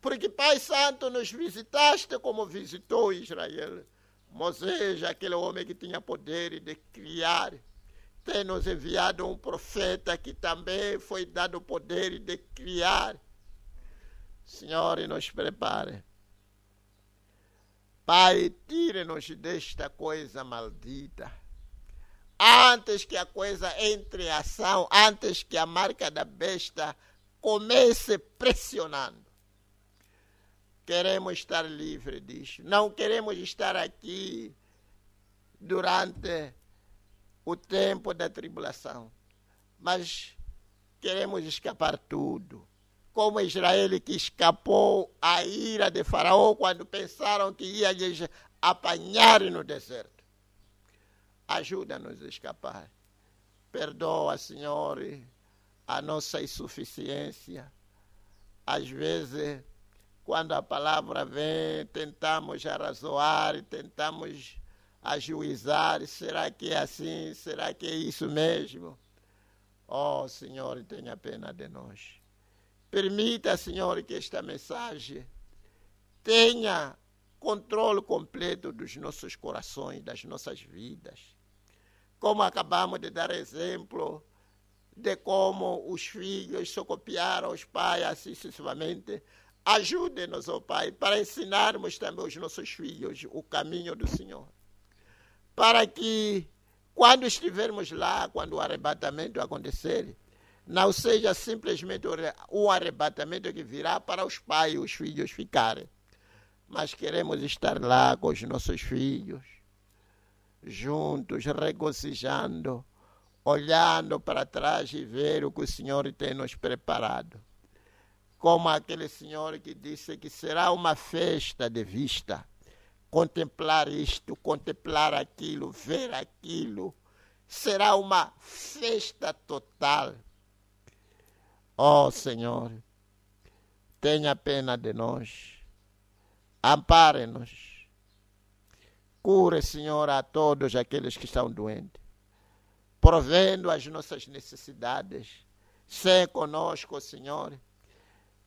S1: Porque, Pai Santo, nos visitaste como visitou Israel. Moisés, aquele homem que tinha poder de criar, tem nos enviado um profeta que também foi dado o poder de criar. Senhor, nos prepare. Pai, tire-nos desta coisa maldita. Antes que a coisa entre em ação, antes que a marca da besta comece pressionando. Queremos estar livres disso. Não queremos estar aqui durante o tempo da tribulação. mas queremos escapar tudo. Como Israel que escapou à ira de Faraó quando pensaram que ia lhes apanhar no deserto. Ajuda-nos a escapar. Perdoa, Senhor, a nossa insuficiência. Às vezes, quando a palavra vem, tentamos arrazoar, tentamos ajuizar. Será que é assim? Será que é isso mesmo? Oh, Senhor, tenha pena de nós. Permita, Senhor, que esta mensagem tenha controle completo dos nossos corações, das nossas vidas. Como acabamos de dar exemplo de como os filhos só copiaram os pais, assim sucessivamente. Ajude-nos, ó Pai, para ensinarmos também aos nossos filhos o caminho do Senhor. Para que, quando estivermos lá, quando o arrebatamento acontecer, não seja simplesmente um arrebatamento que virá para os pais e os filhos ficarem. Mas queremos estar lá com os nossos filhos, juntos, regozijando, olhando para trás e ver o que o Senhor tem nos preparado. Como aquele Senhor que disse que será uma festa de vista. Contemplar isto, contemplar aquilo, ver aquilo. Será uma festa total. Oh, Senhor, tenha pena de nós. Ampare-nos. Cure, Senhor, a todos aqueles que estão doentes. Provendo as nossas necessidades. Sê conosco, Senhor,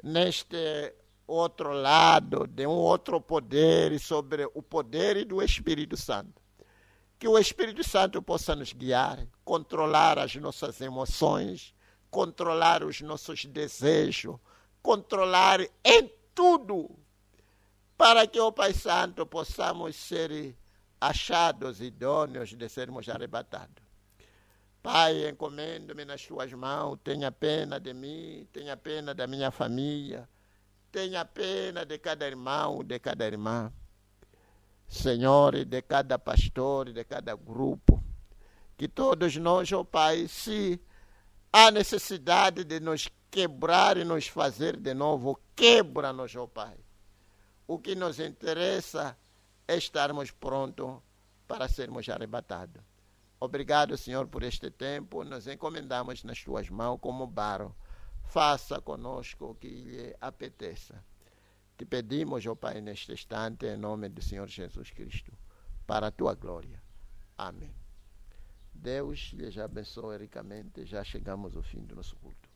S1: neste outro lado, de um outro poder, sobre o poder do Espírito Santo. Que o Espírito Santo possa nos guiar, controlar as nossas emoções, controlar os nossos desejos, controlar em tudo, para que, ó Pai Santo, possamos ser achados idôneos de sermos arrebatados. Pai, encomendo-me nas tuas mãos, tenha pena de mim, tenha pena da minha família, tenha pena de cada irmão, de cada irmã. Senhor, de cada pastor, de cada grupo, que todos nós, ó Pai, se há necessidade de nos quebrar e nos fazer de novo, quebra-nos, ó Pai. O que nos interessa é estarmos prontos para sermos arrebatados. Obrigado, Senhor, por este tempo. Nos encomendamos nas tuas mãos como barro. Faça conosco o que lhe apeteça. Te pedimos, ó Pai, neste instante, em nome do Senhor Jesus Cristo, para a tua glória. Amém. Deus lhes abençoe ricamente. Já chegamos ao fim do nosso culto.